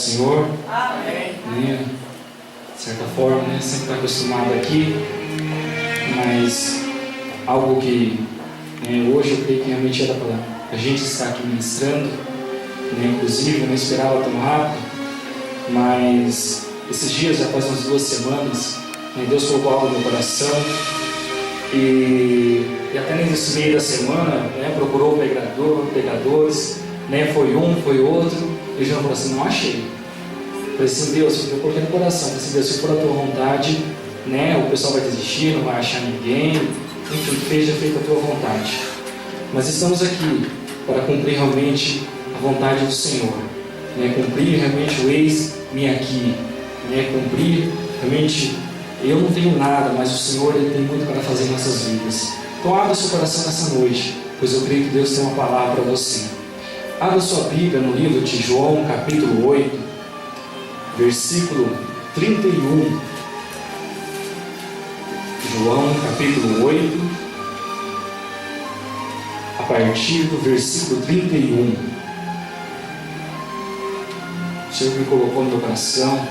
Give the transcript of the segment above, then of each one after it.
Senhor? Amém. Né? De certa forma, né? Sempre está acostumado aqui, mas algo que hoje eu creio que realmente era para a gente estar aqui ministrando, né? Inclusive eu não esperava tão rápido, mas esses dias, já faz umas 2 semanas, né? Deus colocou algo no meu coração e até nesse meio da semana, né? Procurou pregadores, né? Foi um, foi outro, e já falou assim, não achei. Falei assim, Deus, eu coloquei no coração, falei assim, Deus, se for a tua vontade, né, o pessoal vai desistir, não vai achar ninguém, enfim, seja feita a tua vontade. Mas estamos aqui para cumprir realmente a vontade do Senhor, né, cumprir realmente o eis-me aqui, né, cumprir realmente, eu não tenho nada, mas o Senhor ele tem muito para fazer em nossas vidas. Então abra o seu coração nessa noite, pois eu creio que Deus tem uma palavra para você. Abra sua Bíblia no livro de João, capítulo 8, versículo 31. João, capítulo 8, a partir do versículo 31. O Senhor me colocou no meu coração,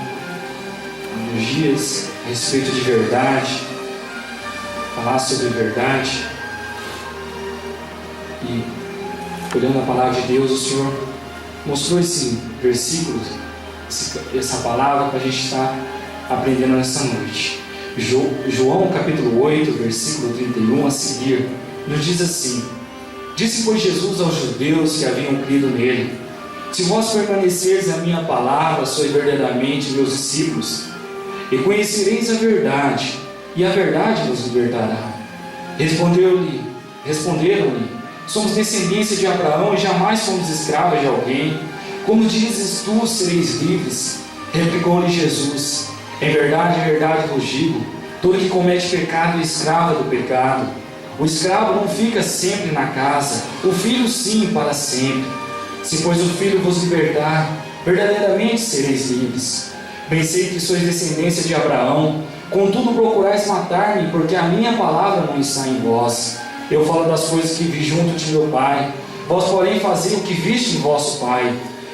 nos dias, a respeito de verdade, falar sobre verdade. E, olhando a palavra de Deus, o Senhor mostrou esse versículo, essa palavra para a gente estar aprendendo nessa noite. João capítulo 8, versículo 31 a seguir, nos diz assim: Disse, pois, Jesus aos judeus que haviam crido nele: Se vós permanecerdes na minha palavra, sois verdadeiramente meus discípulos, e conhecereis a verdade, e a verdade vos libertará. Responderam-lhe: Somos descendência de Abraão e jamais fomos escravos de alguém. Como dizes tu, sereis livres? Replicou-lhe Jesus: Em verdade vos digo, todo que comete pecado é escravo do pecado. O escravo não fica sempre na casa, o filho sim, para sempre. Se pois o filho vos libertar, verdadeiramente sereis livres. Bem sei que sois descendência de Abraão, contudo procurais matar-me, porque a minha palavra não está em vós. Eu falo das coisas que vi junto de meu pai, vós porém fazei o que viste em vosso pai.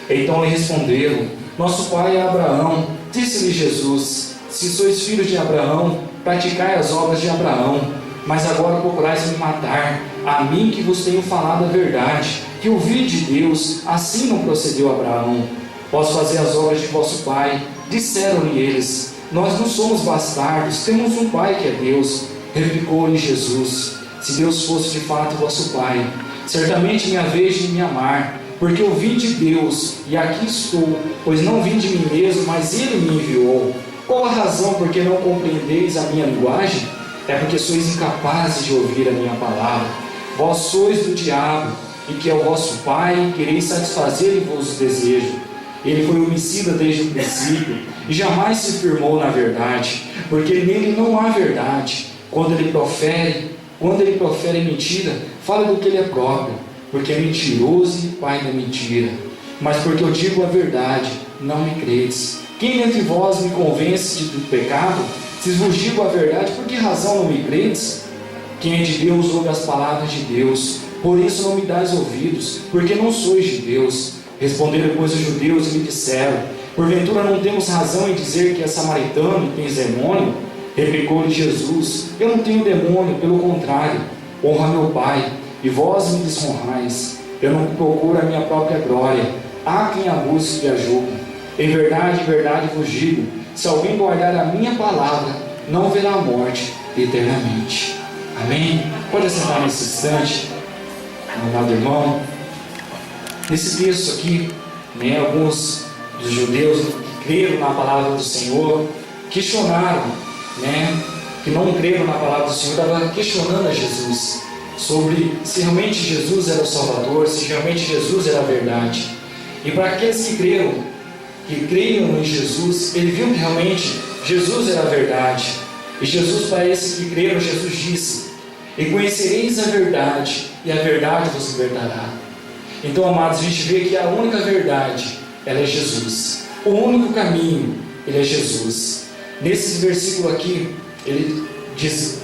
Então lhe responderam: Nosso pai é Abraão. Disse-lhe Jesus: Se sois filhos de Abraão, praticai as obras de Abraão. Mas agora procurais me matar, a mim que vos tenho falado a verdade, que ouvi de Deus, assim não procedeu Abraão. Posso fazer as obras de vosso pai? Disseram-lhe eles: Nós não somos bastardos, temos um pai que é Deus. Replicou-lhe Jesus: Se Deus fosse de fato vosso pai, certamente me haveis de me amar, porque eu vim de Deus, e aqui estou, pois não vim de mim mesmo, mas Ele me enviou. Qual a razão por que não compreendeis a minha linguagem? É porque sois incapazes de ouvir a minha palavra. Vós sois do diabo, e que é o vosso pai, quereis satisfazer em vossos desejos. Ele foi homicida desde o princípio, e jamais se firmou na verdade, porque nele não há verdade. Quando ele profere mentira, fala do que ele é próprio, porque é mentiroso e pai da mentira. Mas porque eu digo a verdade, não me credes. Quem entre vós me convence do pecado? Se vos digo a verdade, por que razão não me credes? Quem é de Deus ouve as palavras de Deus, por isso não me dais ouvidos, porque não sois de Deus. Responderam, pois, os judeus e lhe disseram: Porventura não temos razão em dizer que é samaritano e tens demônio? Replicou-lhe Jesus: Eu não tenho demônio, pelo contrário, honra meu Pai, e vós me desonrais. Eu não procuro a minha própria glória, há quem a busque e a julgue. Em verdade vos digo, se alguém guardar a minha palavra, não verá a morte eternamente. Amém? Pode assentar nesse instante, meu amado irmão. Nesse texto aqui, alguns dos judeus que creram na palavra do Senhor questionaram, que não creram na palavra do Senhor, estavam questionando a Jesus sobre se realmente Jesus era o Salvador, se realmente Jesus era a verdade. E para aqueles que creiam em Jesus, ele viu que realmente Jesus era a verdade. E Jesus, para esses que creram, Jesus disse: E conhecereis a verdade, e a verdade vos libertará. Então, amados, a gente vê que a única verdade, ela é Jesus. O único caminho, ele é Jesus. Nesse versículo aqui, ele diz,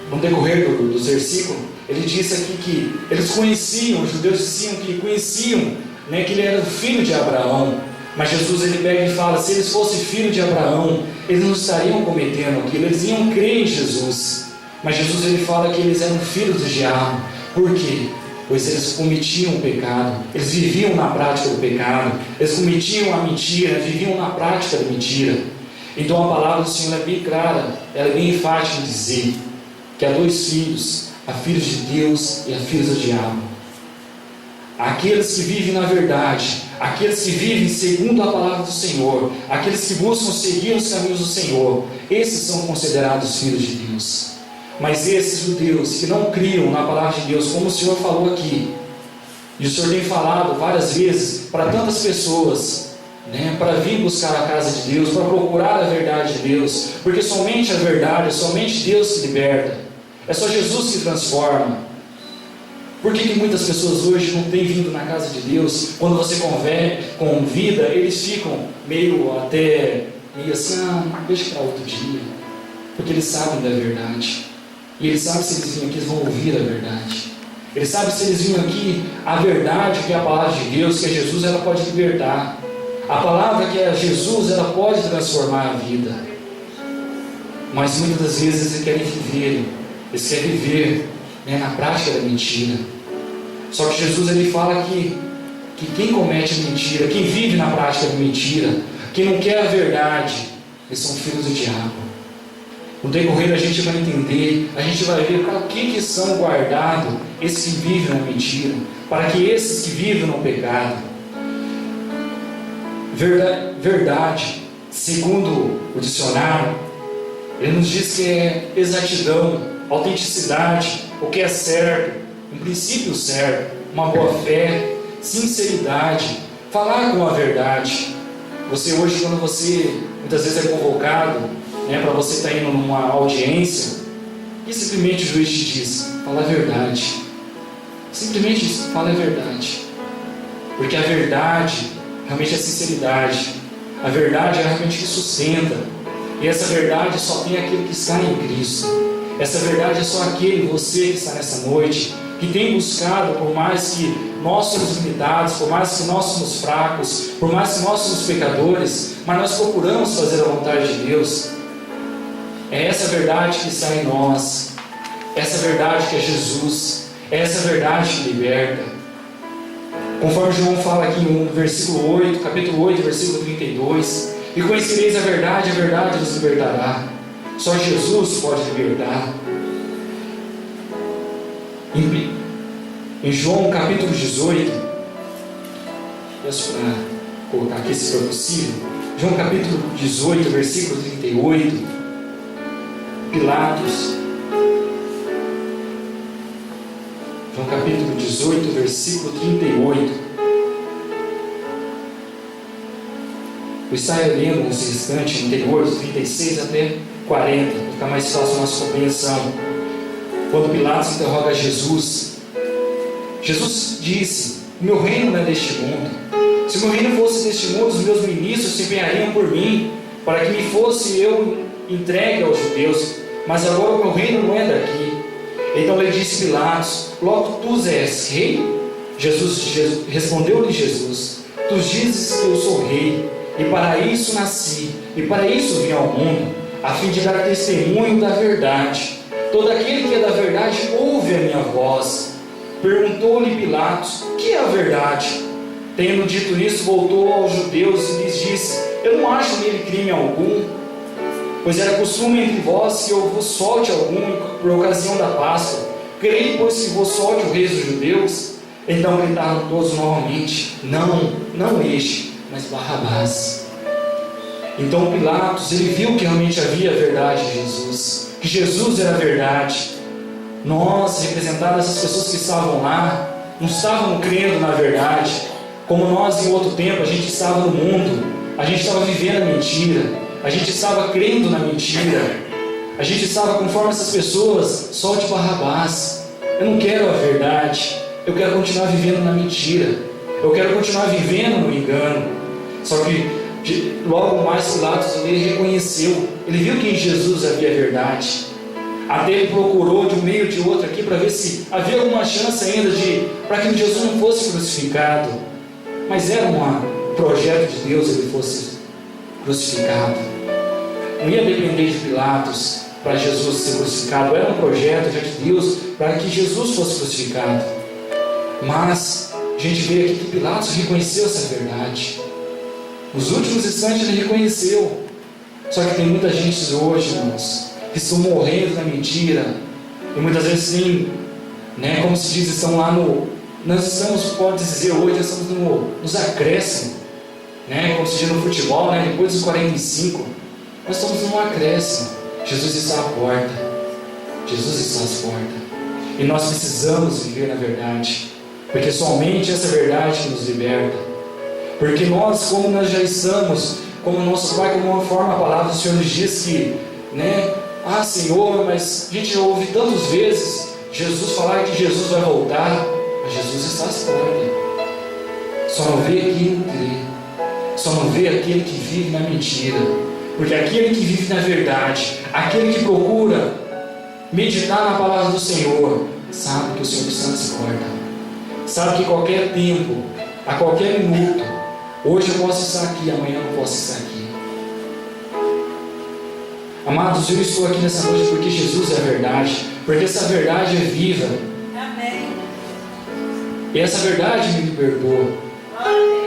no decorrer dos versículos, ele diz aqui que eles conheciam, os judeus diziam que conheciam, que ele era o filho de Abraão. Mas Jesus ele pega e fala: se eles fossem filhos de Abraão, eles não estariam cometendo aquilo, eles iam crer em Jesus. Mas Jesus ele fala que eles eram filhos do diabo. Por quê? Pois eles cometiam o pecado, eles viviam na prática do pecado, eles cometiam a mentira, viviam na prática da mentira. Então a palavra do Senhor é bem clara, ela é bem enfática em dizer que há dois filhos: há filhos de Deus e há filhos do diabo. Aqueles que vivem na verdade, aqueles que vivem segundo a palavra do Senhor, aqueles que buscam seguir os caminhos do Senhor, esses são considerados filhos de Deus. Mas esses judeus que não criam na palavra de Deus, como o Senhor falou aqui, e o Senhor tem falado várias vezes para tantas pessoas, para vir buscar a casa de Deus, para procurar a verdade de Deus, porque somente a verdade, somente Deus que liberta, é só Jesus que transforma. Por que muitas pessoas hoje não têm vindo na casa de Deus? Quando você convida, eles ficam meio assim, deixa para outro dia, porque eles sabem da verdade. E eles sabem se eles vinham aqui, eles vão ouvir a verdade. Eles sabem se eles vinham aqui, a verdade que é a palavra de Deus, que é Jesus, ela pode libertar. A palavra que é Jesus, ela pode transformar a vida. Mas muitas das vezes eles querem viver na prática da mentira. Só que Jesus ele fala que quem comete mentira, quem vive na prática da mentira, quem não quer a verdade, eles são filhos do diabo. No decorrer a gente vai entender, a gente vai ver para que são guardados esses que vivem na mentira, para que esses que vivem no pecado. Verdade, segundo o dicionário, ele nos diz que é exatidão, autenticidade, o que é certo, um princípio certo, uma boa fé, sinceridade, falar com a verdade. Você hoje, quando você muitas vezes é convocado, para você estar indo numa audiência, e simplesmente o juiz te diz: fala a verdade. Simplesmente isso, fala a verdade. Porque a verdade realmente é sinceridade. A verdade é realmente que sustenta. E essa verdade só tem aquele que está em Cristo. Essa verdade é só aquele, você que está nessa noite, que tem buscado, por mais que nós somos limitados, por mais que nós somos fracos, por mais que nós somos pecadores, mas nós procuramos fazer a vontade de Deus. É essa verdade que está em nós, essa verdade que é Jesus, é essa verdade que liberta. Conforme João fala aqui no versículo 8, capítulo 8, versículo 32, e conhecereis a verdade vos libertará. Só Jesus pode libertar. Em João capítulo 18, peço para colocar aqui se for possível, João capítulo 18, versículo 38, Pilatos, João capítulo 18, versículo 38. Eu estarei lendo nesse instante anterior, dos 36 até 40, para ficar mais fácil a nossa compreensão. Quando Pilatos interroga Jesus, Jesus disse: o meu reino não é deste mundo. Se o meu reino fosse deste mundo, os meus ministros se empenhariam por mim, para que me fosse eu entregue aos judeus, mas agora o meu reino não é daqui. Então ele disse a Pilatos: logo tu és rei? Respondeu-lhe Jesus: tu dizes que eu sou rei, e para isso nasci, e para isso vim ao mundo, a fim de dar testemunho da verdade. Todo aquele que é da verdade ouve a minha voz. Perguntou-lhe Pilatos: o que é a verdade? Tendo dito isso, voltou aos judeus e lhes disse: eu não acho nele crime algum, pois era costume entre vós que eu vos solte algum por ocasião da Páscoa. Creio, pois, que vos solte o rei dos judeus? Então gritaram todos novamente: não este, mas Barrabás. Então Pilatos, ele viu que realmente havia a verdade em Jesus, que Jesus era a verdade. Nós, representados essas pessoas que estavam lá, não estavam crendo na verdade, como nós em outro tempo, a gente estava no mundo, a gente estava vivendo a mentira, a gente estava crendo na mentira, a gente estava conforme essas pessoas: solte Barrabás. Eu não quero a verdade, eu quero continuar vivendo na mentira, eu quero continuar vivendo no engano. Só que logo mais Pilatos ele reconheceu, ele viu que em Jesus havia verdade. Até ele procurou de um meio de outro aqui para ver se havia alguma chance ainda para que Jesus não fosse crucificado. Mas era uma projeto de Deus ele fosse crucificado. Não ia depender de Pilatos para Jesus ser crucificado. Era um projeto já de Deus para que Jesus fosse crucificado. Mas a gente vê aqui que Pilatos reconheceu essa verdade. Nos últimos instantes ele reconheceu. Só que tem muita gente hoje, irmãos, que estão morrendo na mentira. E muitas vezes sim, como se diz, estão lá no... Nós estamos, pode dizer hoje, estamos nos acréscimos. Como se diz no futebol, depois dos 45, nós estamos num acréscimo. Jesus está à porta. Jesus está às portas. E nós precisamos viver na verdade. Porque somente essa verdade que nos liberta. Porque nós, como nós já estamos, como nosso Pai, como uma forma, a palavra do Senhor nos diz que, Senhor, mas a gente já ouve tantas vezes Jesus falar que Jesus vai voltar, mas Jesus está às portas. Só não vê quem não crê. Só não vê aquele que vive na mentira. Porque aquele que vive na verdade, aquele que procura meditar na palavra do Senhor, sabe que o Senhor está às portas. Sabe que qualquer tempo, a qualquer minuto, hoje eu posso estar aqui, amanhã eu não posso estar aqui. Amados, eu estou aqui nessa noite porque Jesus é a verdade, porque essa verdade é viva. Amém. E essa verdade me libertou.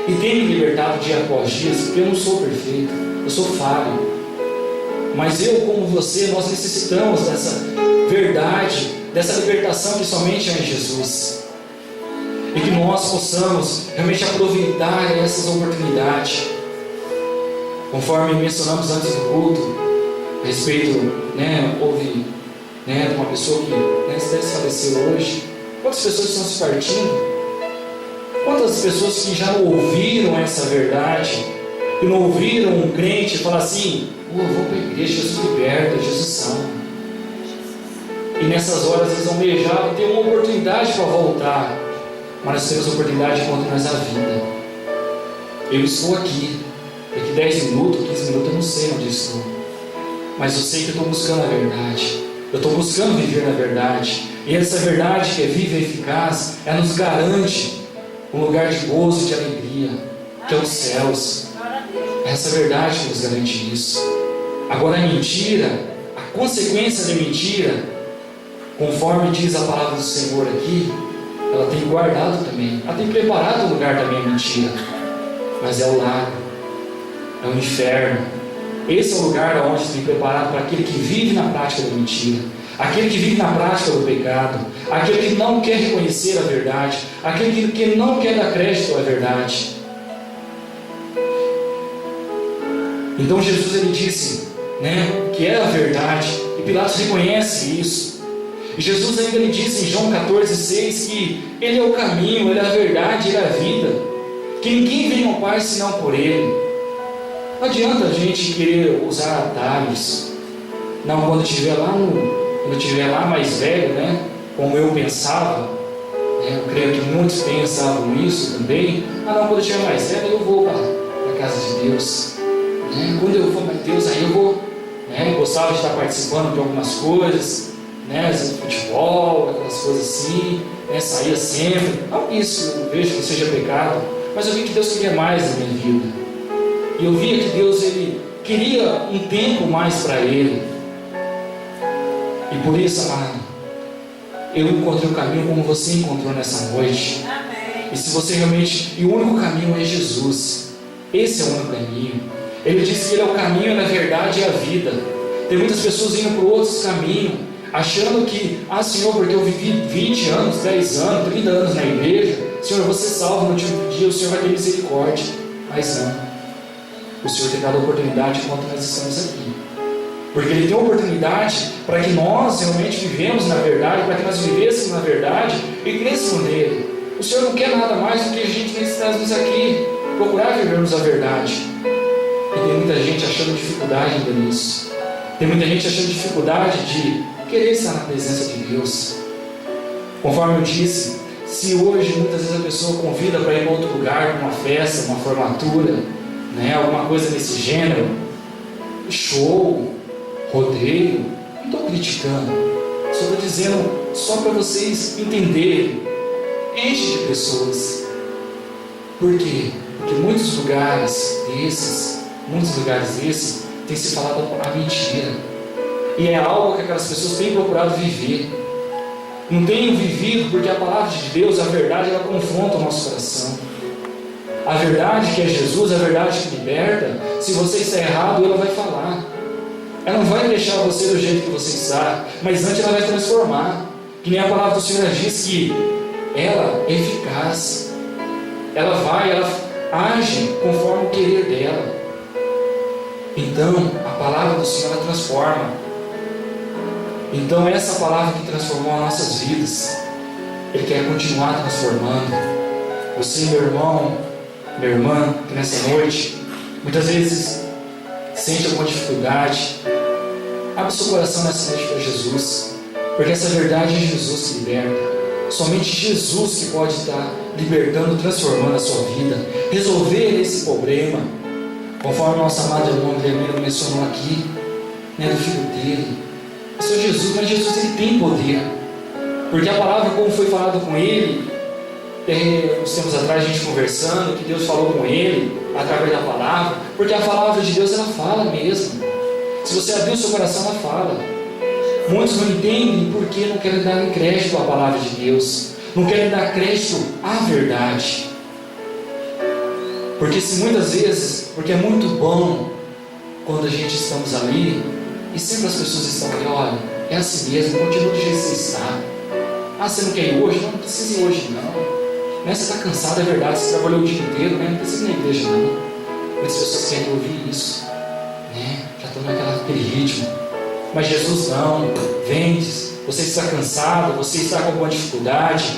E tem me libertado dia após dia, porque eu não sou perfeito, eu sou falho. Mas eu, como você, nós necessitamos dessa verdade, dessa libertação que somente é em Jesus. E que nós possamos realmente aproveitar essas oportunidades. Conforme mencionamos antes do culto, a respeito, houve uma pessoa que até faleceu hoje. Quantas pessoas estão se partindo? Quantas pessoas que já não ouviram essa verdade, que não ouviram um crente falar assim: eu vou para a igreja, Jesus liberta, Jesus salva. E nessas horas eles almejavam ter uma oportunidade para voltar. Mas nós temos a oportunidade de continuar a vida. Eu estou aqui. Daqui 10 minutos, 15 minutos, eu não sei onde estou. Mas eu sei que eu estou buscando a verdade. Eu estou buscando viver na verdade. E essa verdade que é viva e eficaz, ela nos garante um lugar de gozo e de alegria, que é os céus. Essa verdade que nos garante isso. Agora a mentira, a consequência da mentira, conforme diz a palavra do Senhor aqui, ela tem guardado também, ela tem preparado o lugar também a mentira, mas é o lago, é o inferno. Esse é o lugar onde tem preparado para aquele que vive na prática da mentira, aquele que vive na prática do pecado, aquele que não quer reconhecer a verdade, aquele que não quer dar crédito à verdade. Então Jesus ele disse, que é a verdade, e Pilatos reconhece isso. E Jesus ainda lhe disse em João 14,6 que Ele é o caminho, Ele é a verdade, Ele é a vida, que ninguém vem ao Pai senão por Ele. Não adianta a gente querer usar atalhos. Não, quando eu estiver lá mais velho, como eu pensava, eu creio que muitos pensavam isso também. Quando eu estiver mais velho eu vou para a casa de Deus. Quando eu for para Deus, aí eu vou. Gostava de estar participando de algumas coisas, futebol, aquelas coisas assim, saía sempre. Não isso, eu vejo que seja pecado, mas eu vi que Deus queria mais da minha vida. E eu via que Deus ele queria um tempo mais para Ele. E por isso, amado, eu encontrei o caminho como você encontrou nessa noite. Amém. E se você realmente... E o único caminho é Jesus. Esse é o único caminho. Ele disse que Ele é o caminho, na verdade, e a vida. Tem muitas pessoas indo por outros caminhos, achando que, Senhor, porque eu vivi 20 anos, 10 anos, 30 anos na igreja, Senhor, você salva no último dia, o Senhor vai ter misericórdia. Mas não. O Senhor tem dado a oportunidade enquanto nós estamos aqui. Porque Ele tem a oportunidade para que nós realmente vivemos na verdade, para que nós vivêssemos na verdade e cresçamos nele. O Senhor não quer nada mais do que a gente necessitamos aqui, procurar vivermos a verdade. E tem muita gente achando dificuldade ainda nisso. Tem muita gente achando dificuldade de querer estar na presença de Deus. Conforme eu disse, se hoje muitas vezes a pessoa convida para ir para outro lugar, para uma festa, uma formatura, alguma coisa desse gênero, show, rodeio, não estou criticando, só estou dizendo só para vocês entenderem, enche de pessoas. Por quê? Porque muitos lugares desses, tem se falado a mentira. E é algo que aquelas pessoas têm procurado viver. Não tenho vivido porque a palavra de Deus, a verdade, ela confronta o nosso coração. A verdade que é Jesus, a verdade que liberta, se você está errado, ela vai falar. Ela não vai deixar você do jeito que você está, mas antes ela vai transformar. Que nem a palavra do Senhor diz que ela é eficaz. Ela age conforme o querer dela. Então, a palavra do Senhor, ela transforma. Então, essa palavra que transformou as nossas vidas, Ele quer continuar transformando. Você, meu irmão, minha irmã, que nessa noite, muitas vezes sente alguma dificuldade, abre seu coração nessa noite para Jesus, porque essa verdade é Jesus que liberta. Somente Jesus que pode estar libertando, transformando a sua vida, resolver esse problema, conforme o nosso amado irmão Guilherme mencionou aqui, do filho dele. O Senhor Jesus, mas Jesus, ele tem poder, porque a palavra, como foi falado com ele, uns tempos atrás a gente conversando, que Deus falou com ele através da palavra, porque a palavra de Deus, ela fala mesmo. Se você abrir o seu coração, ela fala. Muitos não entendem porque não querem dar crédito à palavra de Deus, não querem dar crédito à verdade. Porque porque é muito bom quando a gente estamos ali e sempre as pessoas estão ali, olha, é assim mesmo, continua do jeito que você está. Você não quer ir hoje? Não precisa ir hoje não. Você está cansado, é verdade, você trabalhou o dia inteiro, não precisa ir na igreja não. Muitas pessoas querem ouvir isso, já estão naquele ritmo. Mas Jesus não, vem, você está cansado, você está com alguma dificuldade,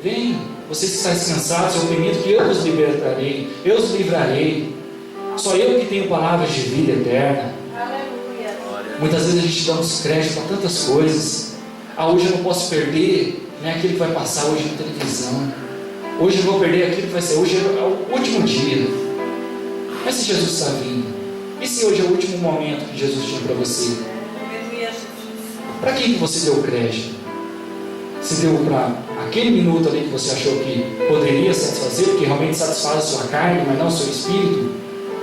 vem, você está descansado, seu oprimido, que eu os libertarei, eu os livrarei. Só eu que tenho palavras de vida eterna. Aleluia. Muitas vezes a gente dá crédito para tantas coisas. Hoje eu não posso perder aquilo que vai passar hoje na televisão. Hoje eu vou perder aquilo que vai ser. Hoje é o último dia. Mas se Jesus está vindo? E se hoje é o último momento que Jesus tinha para você? Para quem que você deu crédito? Se deu para aquele minuto ali que você achou que poderia satisfazer, porque realmente satisfaz a sua carne, mas não o seu espírito?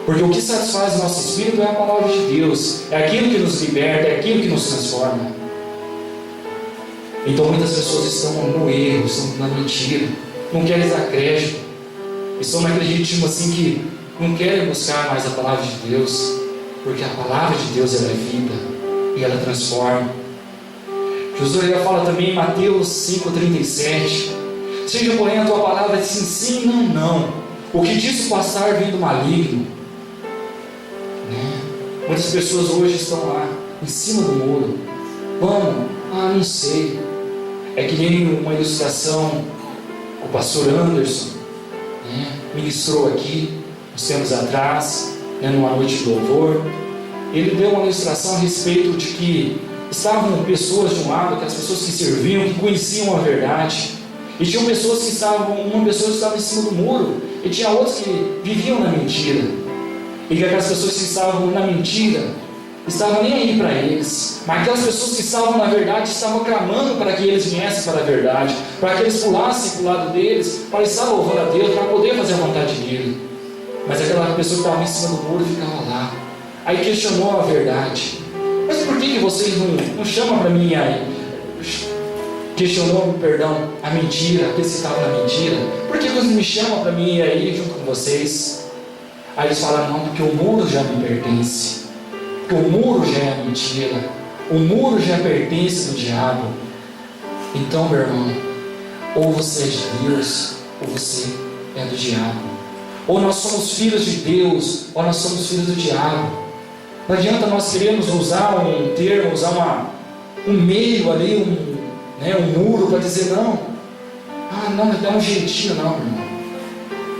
Porque o que satisfaz o nosso espírito é a palavra de Deus. É aquilo que nos liberta, é aquilo que nos transforma. Então muitas pessoas estão no erro, estão na mentira, não querem dar crédito, estão naquele ritmo assim que não querem buscar mais a palavra de Deus, porque a palavra de Deus, ela é vida e ela transforma. Jesus já fala também em Mateus 5,37: seja porém a tua palavra sim, sim, não, não. O que disso passar vem do maligno. Muitas pessoas hoje estão lá, em cima do muro. Vamos? Não sei. É que nem uma ilustração, o pastor Anderson ministrou aqui uns tempos atrás, numa noite de louvor. Ele deu uma ilustração a respeito de que estavam pessoas de um lado, aquelas pessoas que serviam, que conheciam a verdade, e tinham pessoas que uma pessoa estava em cima do muro, e tinha outros que viviam na mentira, e que aquelas pessoas que estavam na mentira estavam nem aí para eles, mas aquelas pessoas que estavam na verdade estavam clamando para que eles viessem para a verdade, para que eles pulassem para o lado deles, para estar louvando a Deus, para poder fazer a vontade dele. Mas aquela pessoa que estava em cima do muro ficava lá. Aí questionou a verdade: mas por que vocês não chamam para mim aí? Questionou, a mentira, aqueles que estavam na mentira. Por que vocês me chamam para mim ir aí junto com vocês? Aí eles falaram: não, porque o muro já me pertence. Porque o muro já é a mentira. O muro já pertence do diabo. Então, meu irmão, ou você é de Deus, ou você é do diabo. Ou nós somos filhos de Deus, ou nós somos filhos do diabo. Não adianta nós queremos usar um termo, usar um meio ali, um muro para dizer não. Não, dá um jeitinho, não, irmão.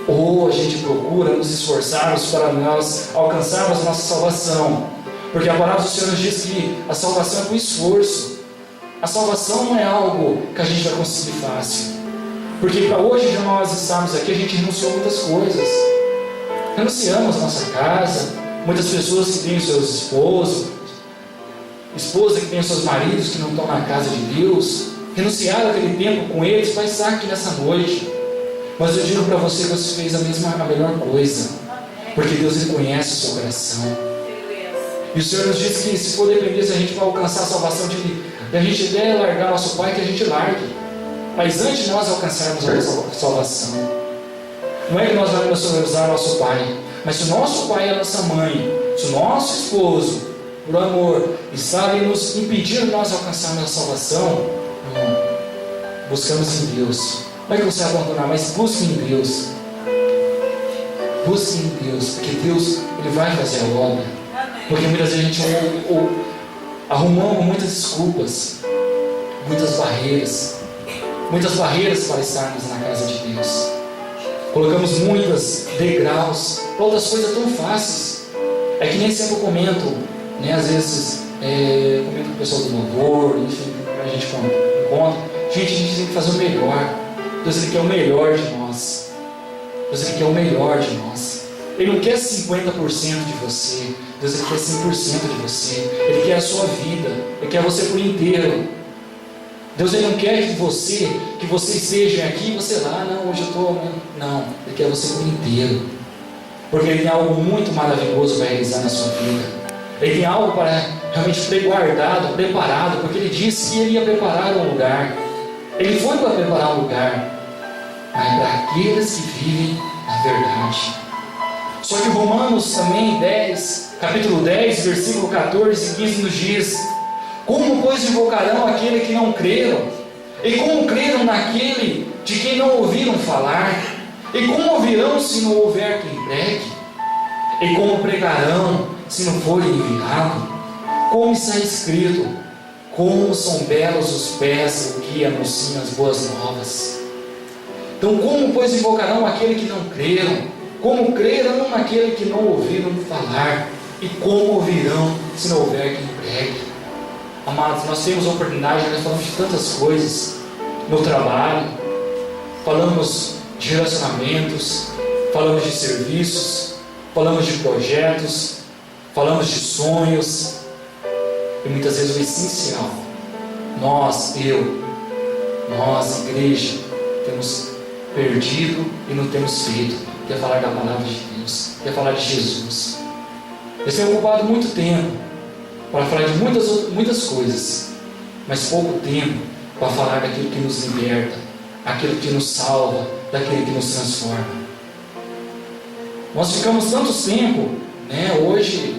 Ou a gente procura nos esforçarmos para nós alcançarmos a nossa salvação. Porque a palavra do Senhor nos diz que a salvação é com esforço. A salvação não é algo que a gente vai conseguir fácil. Porque para hoje nós estarmos aqui, a gente renunciou a muitas coisas. Renunciamos a nossa casa. Muitas pessoas que têm os seus esposos, esposa que tem os seus maridos que não estão na casa de Deus, renunciaram aquele tempo com eles para estar aqui nessa noite. Mas eu digo para você que você fez a melhor coisa, porque Deus ele conhece o seu coração. E o Senhor nos diz que se for depender, se a gente vai alcançar a salvação a gente deve largar nosso Pai, que a gente largue. Mas antes de nós alcançarmos a salvação, não é que nós vamos usar nosso Pai, mas se o nosso Pai é a nossa mãe, se o nosso esposo, por amor, está ali nos impedindo de nós alcançarmos a salvação, buscamos em Deus. Não é que você vai abandonar, mas busque em Deus. Busque em Deus, porque Deus ele vai fazer a obra. Porque muitas vezes a gente arrumamos muitas desculpas, muitas barreiras para estarmos na casa de Deus. Colocamos muitos degraus para outras coisas tão fáceis. É que nem sempre eu comento, né? Às vezes comento com o pessoal do louvor, enfim, a gente encontra. Gente, a gente tem que fazer o melhor. Deus ele quer o melhor de nós. Deus ele quer o melhor de nós. Ele não quer 50% de você. Deus ele quer 100% de você. Ele quer a sua vida. Ele quer você por inteiro. Deus ele não quer que você esteja aqui e você lá, não, hoje eu estou. Não, Ele quer você por inteiro. Porque Ele tem algo muito maravilhoso para realizar na sua vida. Ele tem algo para realmente ter guardado, preparado, porque Ele disse que Ele ia preparar um lugar. Ele foi para preparar um lugar, mas para aqueles que vivem na verdade. Só que Romanos também, capítulo 10, versículo 14 e 15 nos diz: como pois invocarão aquele que não creram? E como creram naquele de quem não ouviram falar? E como ouvirão se não houver quem pregue? E como pregarão se não for enviado? Como está escrito: como são belos os pés que anunciam as boas novas. Então, como pois invocarão aquele que não creram? Como creram naquele que não ouviram falar? E como ouvirão se não houver quem pregue? Amados, nós temos a oportunidade, nós falamos de tantas coisas no trabalho, falamos de relacionamentos, falamos de serviços, falamos de projetos, falamos de sonhos, e muitas vezes o essencial, nós, igreja, temos perdido e não temos feito, que é falar da palavra de Deus, que é falar de Jesus. Eles têm ocupado muito tempo para falar de muitas coisas, mas pouco tempo para falar daquilo que nos liberta, aquilo que nos salva, daquilo que nos transforma. Nós ficamos tanto tempo, hoje,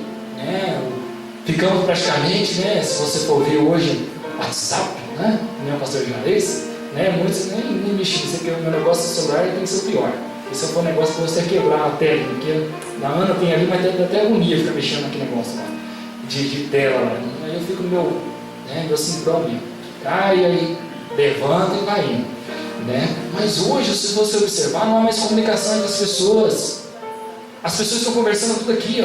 ficamos praticamente, se você for ver hoje, WhatsApp, o pastor Juarez, muitos nem mexem, porque o meu negócio do celular tem que ser o pior. Esse for um negócio que você quebrar a tela, porque a Ana tem ali, mas dá até agonia ficar mexendo naquele negócio lá, de tela lá. Aí eu fico no meu cinturão mesmo, cai, aí levanta e vai indo. Mas hoje, se você observar, não há mais comunicação entre as pessoas. As pessoas estão conversando tudo aqui,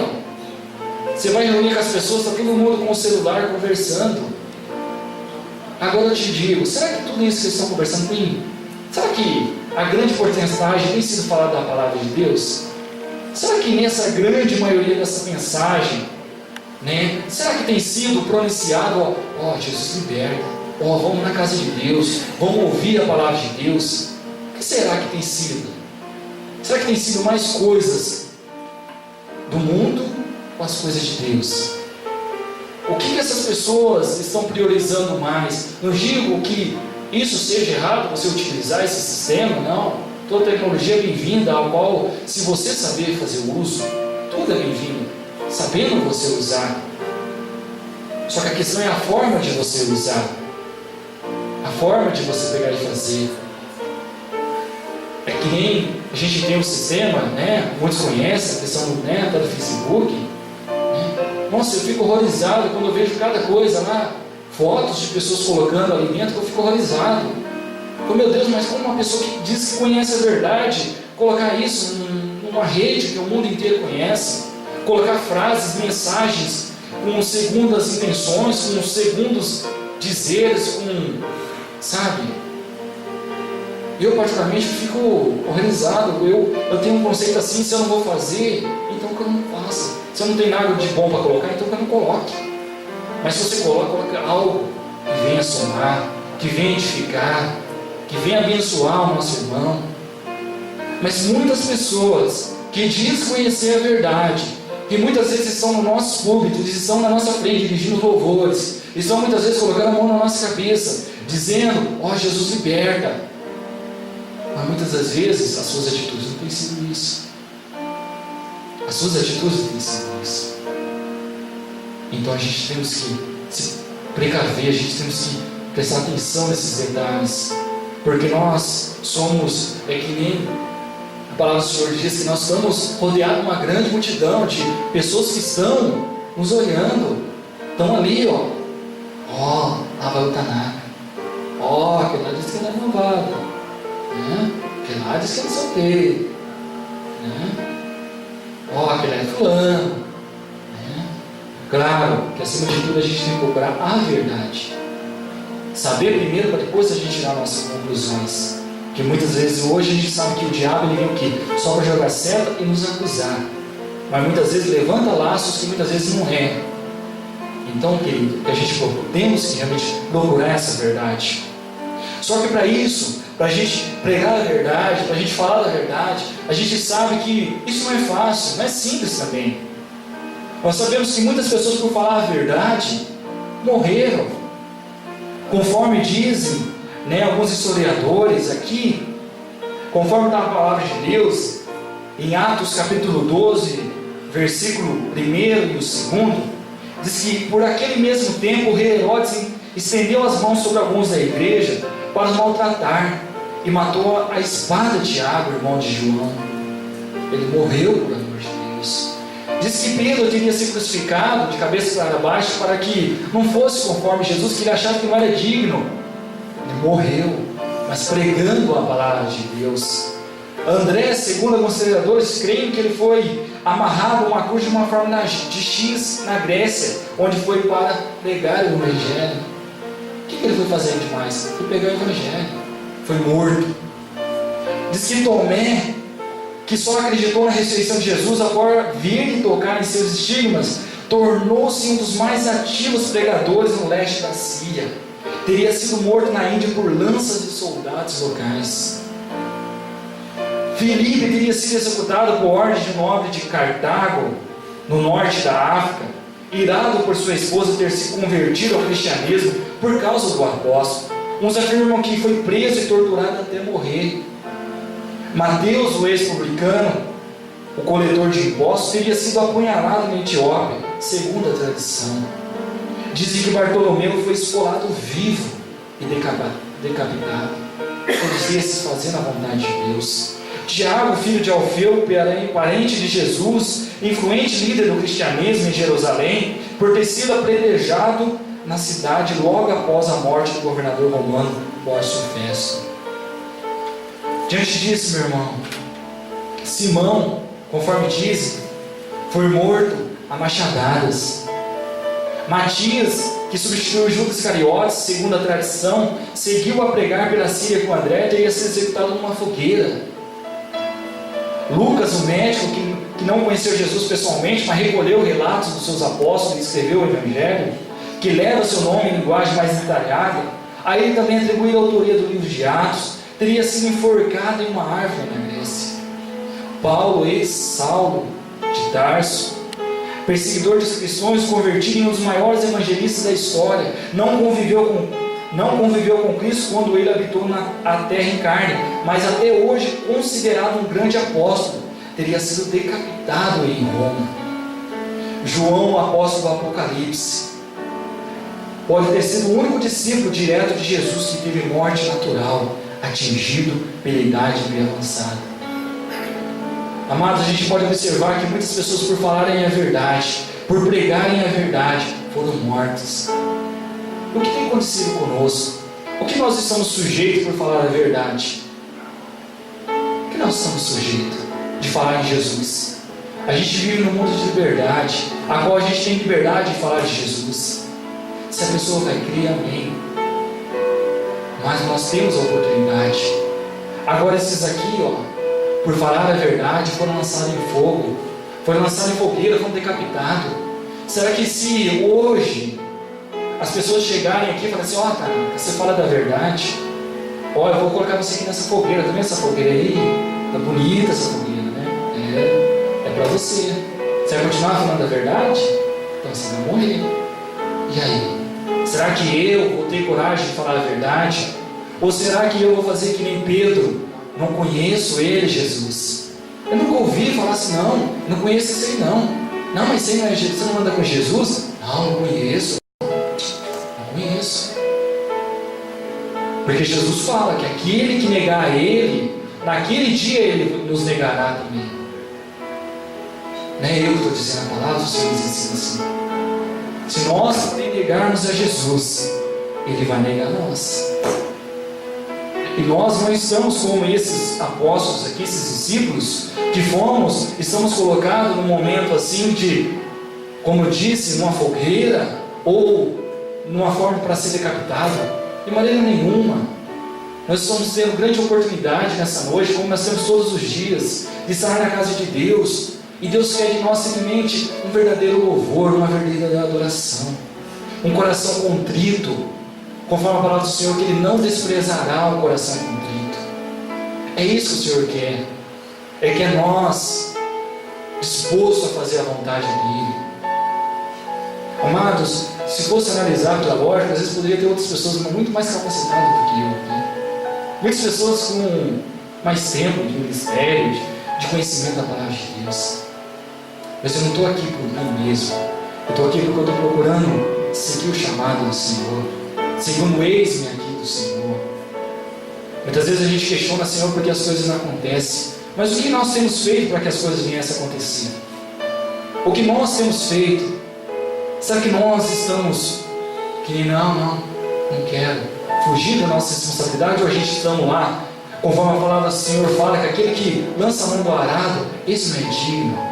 Você vai reunir com as pessoas, está todo mundo com o celular conversando. Agora eu te digo, será que tudo isso que eles estão conversando tem? Será que a grande porcentagem tem sido falada da palavra de Deus? Será que nessa grande maioria dessa mensagem, será que tem sido pronunciado, Jesus liberta, vamos na casa de Deus, vamos ouvir a palavra de Deus? O que será que tem sido? Será que tem sido mais coisas do mundo com as coisas de Deus? O que essas pessoas estão priorizando mais? Não digo que isso seja errado, você utilizar esse sistema, não. Toda tecnologia é bem-vinda, ao qual, se você saber fazer o uso, tudo é bem-vindo, sabendo você usar. Só que a questão é a forma de você usar, a forma de você pegar e fazer. É que nem a gente tem um sistema, muitos conhecem a questão do Facebook. Nossa, eu fico horrorizado quando eu vejo cada coisa lá, fotos de pessoas colocando alimento, eu fico horrorizado. Meu Deus, mas como uma pessoa que diz que conhece a verdade, colocar isso numa rede que o mundo inteiro conhece, colocar frases, mensagens com segundas intenções, com segundos dizeres, eu particularmente fico horrorizado. Eu tenho um conceito assim: se eu não vou fazer, então que eu não faça. Se eu não tenho nada de bom para colocar, então que eu não coloque. Mas se você coloca algo que venha somar, que venha edificar, que venha abençoar o nosso irmão, Mas muitas pessoas que dizem conhecer a verdade, que muitas vezes estão no nosso púlpito, estão na nossa frente dirigindo louvores, estão muitas vezes colocando a mão na nossa cabeça, dizendo: ó, Jesus liberta. Mas muitas das vezes as suas atitudes não têm sido isso. As suas atitudes não têm sido isso. Então a gente temos que se precaver, a gente temos que prestar atenção nesses detalhes, porque nós somos, que nem a palavra do Senhor diz, que nós estamos rodeados de uma grande multidão de pessoas que estão nos olhando, estão ali, lá vai o Tanaka, aquele lá diz que ele é malvado, né? Aquele lá diz que ele é solteiro, né? Aquele é fulano, né? Claro que acima de tudo a gente tem que procurar a verdade, saber primeiro para depois a gente tirar nossas conclusões. Que muitas vezes hoje a gente sabe que o diabo ele vem o quê? Só para jogar seta e nos acusar. Mas muitas vezes levanta laços que muitas vezes não é. Então, querido, que a gente temos que realmente procurar essa verdade. Só que para isso, para a gente pregar a verdade, para a gente falar da verdade, a gente sabe que isso não é fácil, não é simples também. Nós sabemos que muitas pessoas, por falar a verdade, morreram. Conforme dizem, alguns historiadores aqui, conforme está a palavra de Deus, em Atos capítulo 12, versículo 1 e o 2, diz que por aquele mesmo tempo o rei Herodes estendeu as mãos sobre alguns da igreja para os maltratar, e matou a espada de Tiago, irmão de João. Ele morreu por amor de Deus. Diz que Pedro teria sido crucificado de cabeça para baixo para que não fosse conforme Jesus, que ele achava que não era digno. Ele morreu, mas pregando a palavra de Deus. André, segundo alguns historiadores, creem que ele foi amarrado a uma cruz de uma forma de X na Grécia, onde foi para pregar o Evangelho. O que ele foi fazer demais? Foi pregar o Evangelho. Foi morto. Diz que Tomé, que só acreditou na ressurreição de Jesus após vir e tocar em seus estigmas, tornou-se um dos mais ativos pregadores no leste da Síria. Teria sido morto na Índia por lanças de soldados locais. Filipe teria sido executado por ordem de nobre de Cartago, no norte da África, irado por sua esposa ter se convertido ao cristianismo por causa do apóstolo. Uns afirmam que foi preso e torturado até morrer. Mateus, o ex-publicano, o coletor de impostos, teria sido apunhalado na Etiópia, segundo a tradição. Dizem que Bartolomeu foi esfolado vivo e decapitado. Todos esses fazendo a vontade de Deus. Tiago, filho de Alfeu, parente de Jesus, influente líder do cristianismo em Jerusalém, por ter sido apedrejado na cidade logo após a morte do governador romano Pórcio Festo. Diante disso, meu irmão, Simão, conforme dizem, foi morto a machadadas. Matias, que substituiu Judas Iscariotes, segundo a tradição, seguiu a pregar pela Síria com André e teria sido executado numa fogueira. Lucas, o médico que não conheceu Jesus pessoalmente, mas recolheu relatos dos seus apóstolos e escreveu o Evangelho, que leva seu nome em linguagem mais detalhada, a ele também atribuiu a autoria do livro de Atos, teria sido enforcado em uma árvore na Grécia. Paulo, ex-Saulo de Tarso, perseguidor dos cristãos, convertido em um dos maiores evangelistas da história, não conviveu com Cristo quando ele habitou a terra em carne, mas até hoje considerado um grande apóstolo, teria sido decapitado em Roma. João, o apóstolo do Apocalipse, pode ter sido o único discípulo direto de Jesus que teve morte natural, atingido pela idade bem avançada. Amados, a gente pode observar que muitas pessoas, por falarem a verdade, por pregarem a verdade, foram mortas. O que tem acontecido conosco? O que nós estamos sujeitos por falar a verdade? O que nós estamos sujeitos de falar em Jesus? A gente vive num mundo de liberdade, agora a gente tem liberdade de falar de Jesus. Se a pessoa vai crer, amém. Mas nós temos a oportunidade. Agora esses aqui, por falar a verdade, foram lançados em fogo, foram lançados em fogueira, foram decapitados. Será que se hoje as pessoas chegarem aqui e falarem assim, cara, você fala da verdade, eu vou colocar você aqui nessa fogueira, também essa fogueira aí, Tá bonita essa fogueira, né? É para você. Você vai continuar falando a verdade? Então você vai morrer. E aí? Será que eu vou ter coragem de falar a verdade? Ou será que eu vou fazer que nem Pedro? Não conheço ele, Jesus. Eu nunca ouvi falar assim, não conheço esse aí não. Não, mas você não é Jesus, você não anda com Jesus? Não conheço. Não conheço. Porque Jesus fala que aquele que negar ele, naquele dia ele nos negará também. Não é eu que estou dizendo a palavra, o Senhor nos ensina assim. Se nós também negarmos a Jesus, Ele vai negar nós. E nós não estamos como esses apóstolos aqui, esses discípulos, que estamos colocados num momento assim de, como eu disse, numa fogueira, ou numa forma para ser decapitado. De maneira nenhuma. Nós estamos tendo grande oportunidade nessa noite, como nós temos todos os dias, de estar na casa de Deus. E Deus quer de nós simplesmente um verdadeiro louvor, uma verdadeira adoração, um coração contrito, conforme a palavra do Senhor, que Ele não desprezará o coração contrito. É isso que o Senhor quer. É que é nós dispostos a fazer a vontade dEle. Amados, se fosse analisar pela lógica, às vezes poderia ter outras pessoas muito mais capacitadas do que eu aqui. Muitas pessoas com mais tempo de ministério, de conhecimento da palavra de Deus. Mas eu não estou aqui por mim mesmo. Eu estou aqui porque eu estou procurando seguir o chamado do Senhor, segundo o eis-me aqui do Senhor. Muitas vezes a gente questiona, Senhor, porque as coisas não acontecem. Mas o que nós temos feito para que as coisas viessem a acontecer? O que nós temos feito? Será que nós estamos que não quero fugir da nossa responsabilidade, ou a gente estamos lá, conforme a palavra do Senhor fala, que aquele que lança a mão do arado, esse não é digno?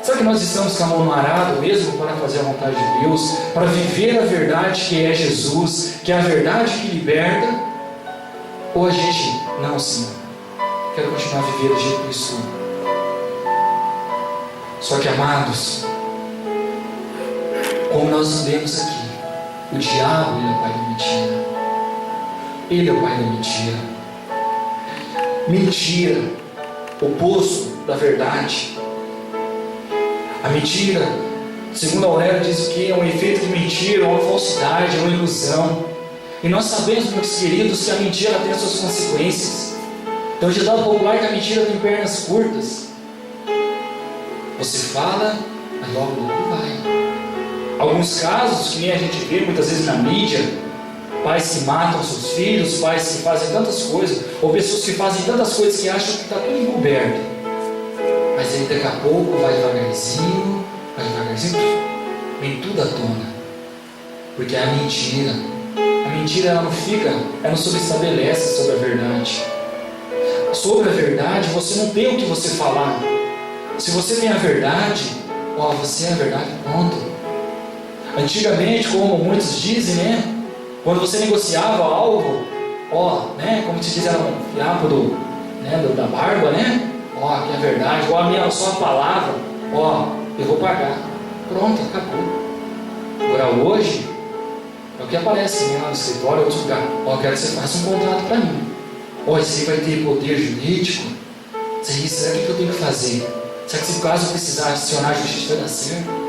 Será que nós estamos com a mão no arado mesmo para fazer a vontade de Deus, para viver a verdade que é Jesus, que é a verdade que liberta? Ou a gente, não, Senhor, quero continuar a viver do jeito que eu estou? Só que, amados, como nós lemos aqui, o diabo, ele é o pai da mentira. Ele é o pai da mentira. Mentira, oposto da verdade. A mentira, segundo Aurélio, diz que é um efeito de mentira, uma falsidade, uma ilusão. E nós sabemos, meus queridos, que a mentira tem as suas consequências. Então, o ditado popular que a mentira tem pernas curtas. Você fala, mas logo vai. Alguns casos, que nem a gente vê muitas vezes na mídia, pais que matam seus filhos, pais que fazem tantas coisas, ou pessoas que fazem tantas coisas que acham que está tudo encoberto. Mas aí daqui a pouco vai devagarzinho, vem tudo à tona. Porque é a mentira. A mentira ela não sobrestabelece sobre a verdade. Sobre a verdade, você não tem o que você falar. Se você tem a verdade, você é a verdade, pronto. Antigamente, como muitos dizem, né? Quando você negociava algo, como se diz, era um fiapo da barba, né? Que é verdade, só a palavra, eu vou pagar. Pronto, acabou. Agora hoje, é o que aparece lá no escritório, outro lugar. Quero que você faça um contrato para mim. Você vai ter poder jurídico? Será que eu tenho que fazer? Será que se caso eu precisar adicionar a justiça vai dar certo?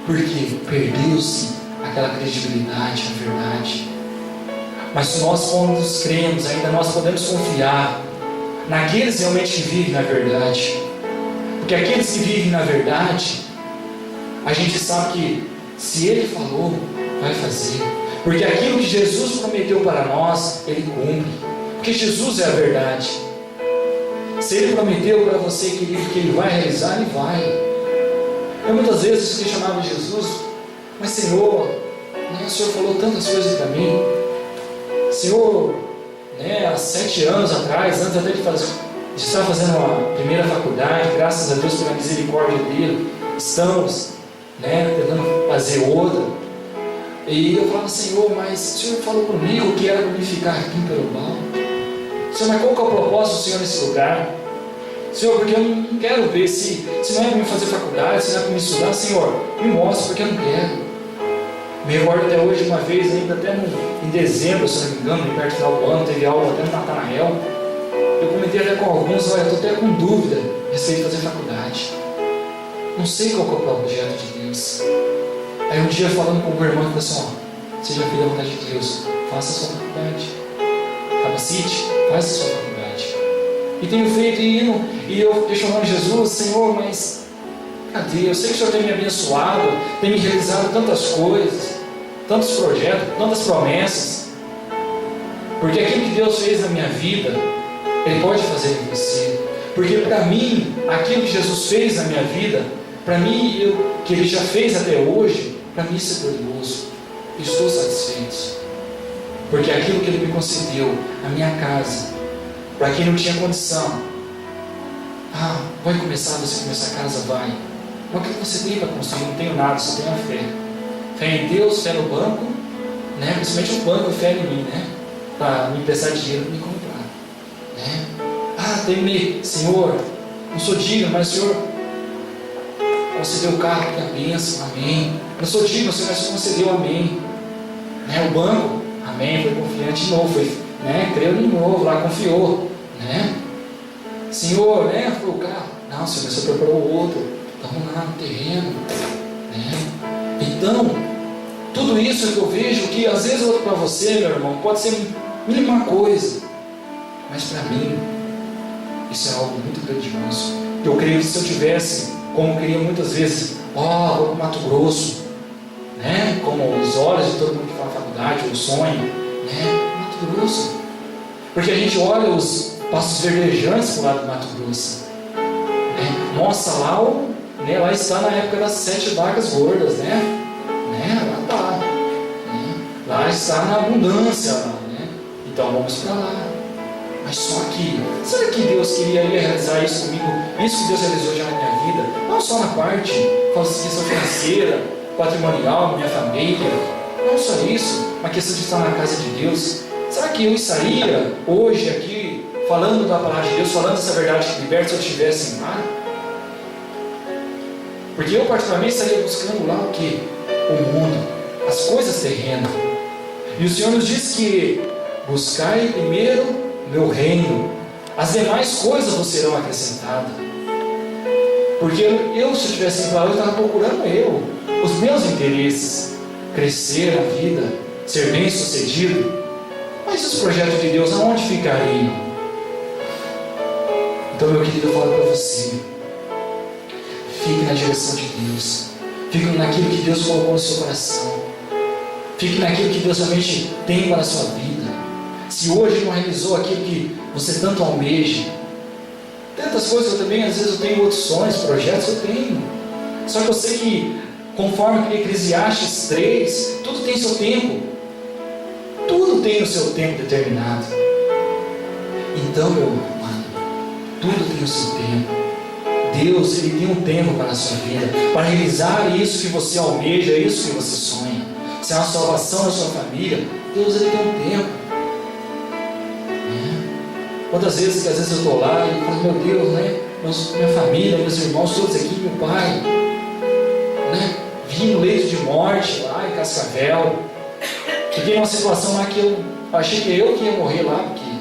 Porque perdeu-se aquela credibilidade, a verdade. Mas se nós formos cremos, ainda nós podemos confiar naqueles realmente que vivem na verdade. Porque aqueles que vivem na verdade, a gente sabe que se Ele falou, vai fazer. Porque aquilo que Jesus prometeu para nós, Ele cumpre. Porque Jesus é a verdade. Se Ele prometeu para você, querido, que Ele vai realizar, Ele vai. Eu muitas vezes questionava Jesus, mas Senhor, o Senhor falou tantas coisas para mim. Senhor, há 7 anos atrás, antes até de estar fazendo a primeira faculdade, graças a Deus pela misericórdia dele, estamos tentando fazer outra. E eu falava, Senhor, mas o Senhor falou comigo que era para me ficar aqui em Perobal. Senhor, mas qual que é o propósito do Senhor nesse lugar? Senhor, porque eu não quero ver se não é para me fazer faculdade, se não é para me estudar. Senhor, me mostra, porque eu não quero. Me recordo até hoje, uma vez, ainda até em dezembro, se não me engano, perto do final do ano, teve aula até no Natanael. eu comentei até com alguns, olha, eu estou até com dúvida a respeito de fazer faculdade. Não sei qual que é o projeto de Deus. Aí um dia falando com o meu irmão, ele falou assim, ó, seja filho da vontade de Deus, faça a sua faculdade. Capacite, faça a sua faculdade. E tenho feito e eu questionando Jesus, Senhor, mas cadê? Eu sei que o Senhor tem me abençoado, tem me realizado tantas coisas, tantos projetos, tantas promessas. Porque aquilo que Deus fez na minha vida, Ele pode fazer em você. Porque para mim, aquilo que Jesus fez na minha vida, para mim, que Ele já fez até hoje, para mim isso é glorioso. Estou satisfeito. Porque aquilo que Ele me concedeu, a minha casa, para quem não tinha condição, vai começar, você começar a casa, vai. Mas o que você tem para construir? Não tenho nada, só tenho a fé. Fé em Deus, fé no banco, né? Principalmente o banco, fé em mim, né? Para me emprestar dinheiro para me comprar, né? Terminei, Senhor, não sou digno, mas o Senhor concedeu o carro, que é a bênção, amém. Não sou digno, o Senhor mas concedeu, amém. Né? O banco, amém, foi confiante de novo, foi, né? Creu de novo, lá confiou, né? Senhor, né? Foi o carro, não, Senhor, mas o Senhor preparou o outro, estamos lá no terreno, né? Então, tudo isso que eu vejo, que às vezes para você, meu irmão, pode ser a mínima coisa, mas para mim, isso é algo muito grandioso. Eu creio que se eu tivesse, como eu queria muitas vezes, vou para o Mato Grosso, né? Como os olhos de todo mundo que fala faculdade, o sonho, né? Mato Grosso. Porque a gente olha os passos verdejantes para o lado do Mato Grosso, né? Nossa, lá está na época das 7 vacas gordas, né? Lá está, né? Lá está na abundância, né? Então vamos para lá. Mas só que, será que Deus queria realizar isso comigo? Isso que Deus realizou já na minha vida? Não só na parte, questão financeira, patrimonial, minha família. Não só isso, uma questão de estar na casa de Deus. Será que eu estaria hoje aqui, falando da palavra de Deus, falando dessa verdade que liberta, se eu estivesse lá? Porque eu particularmente estaria buscando lá o quê? O mundo, as coisas terrenas. E o Senhor nos diz que buscai primeiro meu reino, as demais coisas vos serão acrescentadas. Porque se eu estivesse indo lá, eu estava procurando os meus interesses, crescer na vida, ser bem sucedido. Mas os projetos de Deus aonde ficariam? Então, meu querido, eu falo para você, fique na direção de Deus, fique naquilo que Deus colocou no seu coração, fique naquilo que Deus realmente tem para a sua vida. Se hoje não realizou aquilo que você tanto almeja, tantas coisas eu também, às vezes eu tenho outros sonhos, projetos eu tenho, só que eu sei que conforme Eclesiastes 3, tudo tem seu tempo, tudo tem o seu tempo determinado. Então, meu amado, tudo tem o seu tempo. Deus, Ele tem um tempo para a sua vida, para realizar isso que você almeja, isso que você sonha. Se é uma salvação da sua família, Deus, Ele tem um tempo. Quantas vezes que às vezes eu estou lá e falo, meu Deus, né? Minha família, meus irmãos, todos aqui, meu pai, né? Vi no leito de morte lá em Cascavel. Fiquei numa situação lá que eu achei que eu que ia morrer lá, porque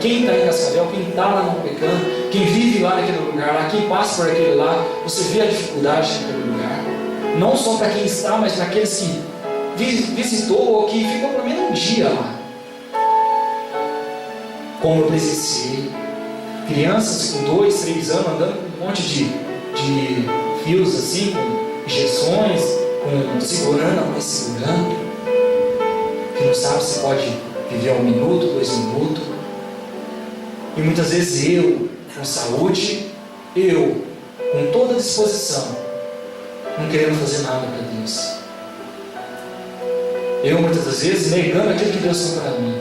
quem está em Cascavel, quem está lá no Pecando, quem vive lá naquele lugar, lá, quem passa por aquele lá, você vê a dificuldade naquele lugar. Não só para quem está, mas para aqueles que visitou ou que ficou pelo menos um dia lá. Como eu presenciei crianças com 2, 3 anos andando com um monte de fios assim, com injeções, segurando, a mãe segurando, que não sabe se pode viver 1 minuto, 2 minutos. E muitas vezes eu, com saúde, eu, com toda a disposição, não querendo fazer nada para Deus. Eu, muitas das vezes, negando aquilo que Deus tem para mim.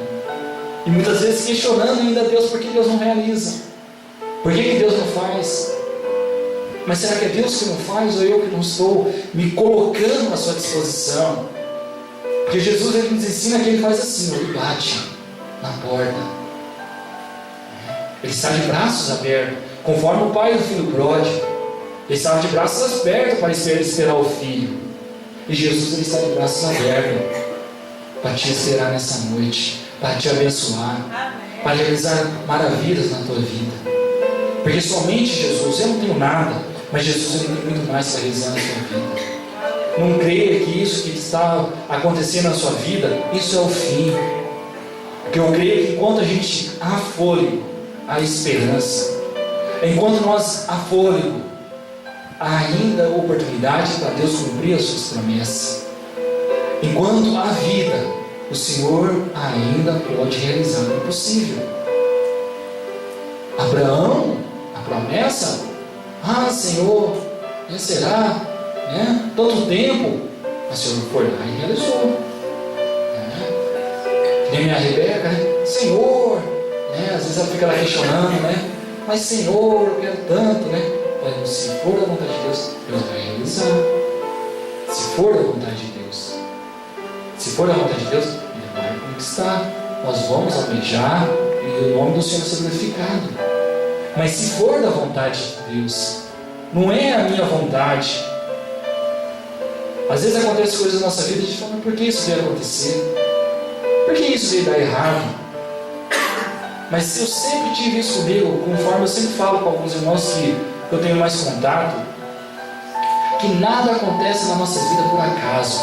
E muitas vezes questionando ainda Deus por que Deus não realiza. Por que Deus não faz? Mas será que é Deus que não faz ou eu que não estou me colocando à sua disposição? Porque Jesus, Ele nos ensina que Ele faz assim, Ele bate na porta. Ele está de braços abertos, conforme o pai do filho pródigo. Ele estava de braços abertos para esperar o filho. E Jesus, Ele está de braços abertos para te esperar nessa noite, para te abençoar. para realizar maravilhas na tua vida. Porque somente Jesus, eu não tenho nada, mas Jesus ele tem muito mais para realizar na sua vida. Não creia que isso que está acontecendo na sua vida, isso é o fim. Porque eu creio que enquanto a gente há fôlego, há esperança. Enquanto nós há fôlego, há ainda oportunidade para Deus cumprir as suas promessas. Enquanto há vida, o Senhor ainda pode realizar o impossível. Abraão, a promessa, Senhor, será, tanto tempo, mas o Senhor foi lá e realizou. Que nem a Rebeca, Senhor, às vezes ela fica lá questionando, mas Senhor, eu quero tanto, mas se for da vontade de Deus, Deus vai realizar. Se for da vontade de Deus, se for da vontade de Deus, Ele vai conquistar. Nós vamos almejar e o nome do Senhor vai ser glorificado. Mas se for da vontade de Deus, não é a minha vontade. Às vezes acontecem coisas na nossa vida e a gente fala, mas por que isso veio acontecer? Por que isso veio dar errado? Mas se eu sempre tive isso comigo, conforme eu sempre falo com alguns irmãos que eu tenho mais contato, que nada acontece na nossa vida por acaso.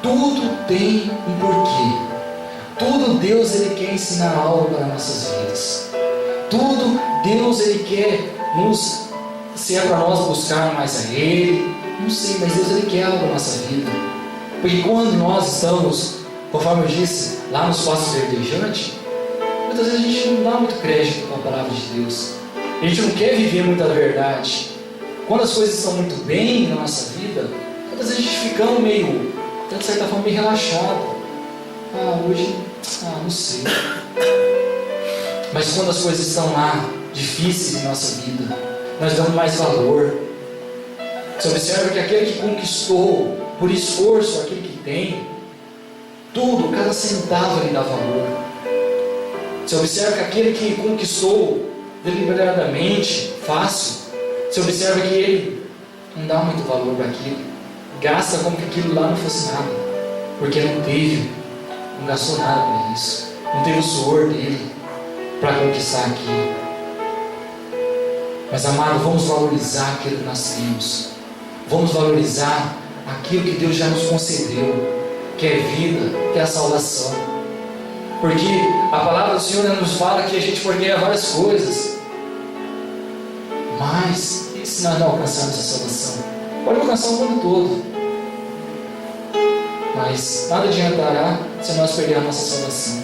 Tudo tem um porquê. Tudo Deus ele quer ensinar algo para nossas vidas. Tudo Deus ele quer nos, se é para nós buscar mais a Ele, não sei, mas Deus ele quer algo na nossa vida. Porque quando nós estamos, conforme eu disse, lá nos passos verdejantes, muitas vezes a gente não dá muito crédito com a palavra de Deus. A gente não quer viver muita verdade. Quando as coisas estão muito bem na nossa vida, muitas vezes a gente fica meio, de certa forma, meio relaxado. Hoje, não sei. Mas quando as coisas estão lá, difíceis em nossa vida, nós damos mais valor. Você observa que aquele que conquistou, por esforço, aquele que tem, tudo, cada centavo ele dá valor. Você observa que aquele que conquistou deliberadamente, fácil, você observa que ele não dá muito valor para aquilo, gasta como que aquilo lá não fosse nada, porque não gastou nada para isso, não teve o suor dele para conquistar aquilo. Mas amado, vamos valorizar aquilo que nós temos, vamos valorizar aquilo que Deus já nos concedeu, que é vida, que é a salvação. Porque a palavra do Senhor nos fala que a gente pode ganhar várias coisas, mas e se nós não alcançarmos a salvação? Pode alcançar o mundo todo, mas nada adiantará se nós perdermos a nossa salvação.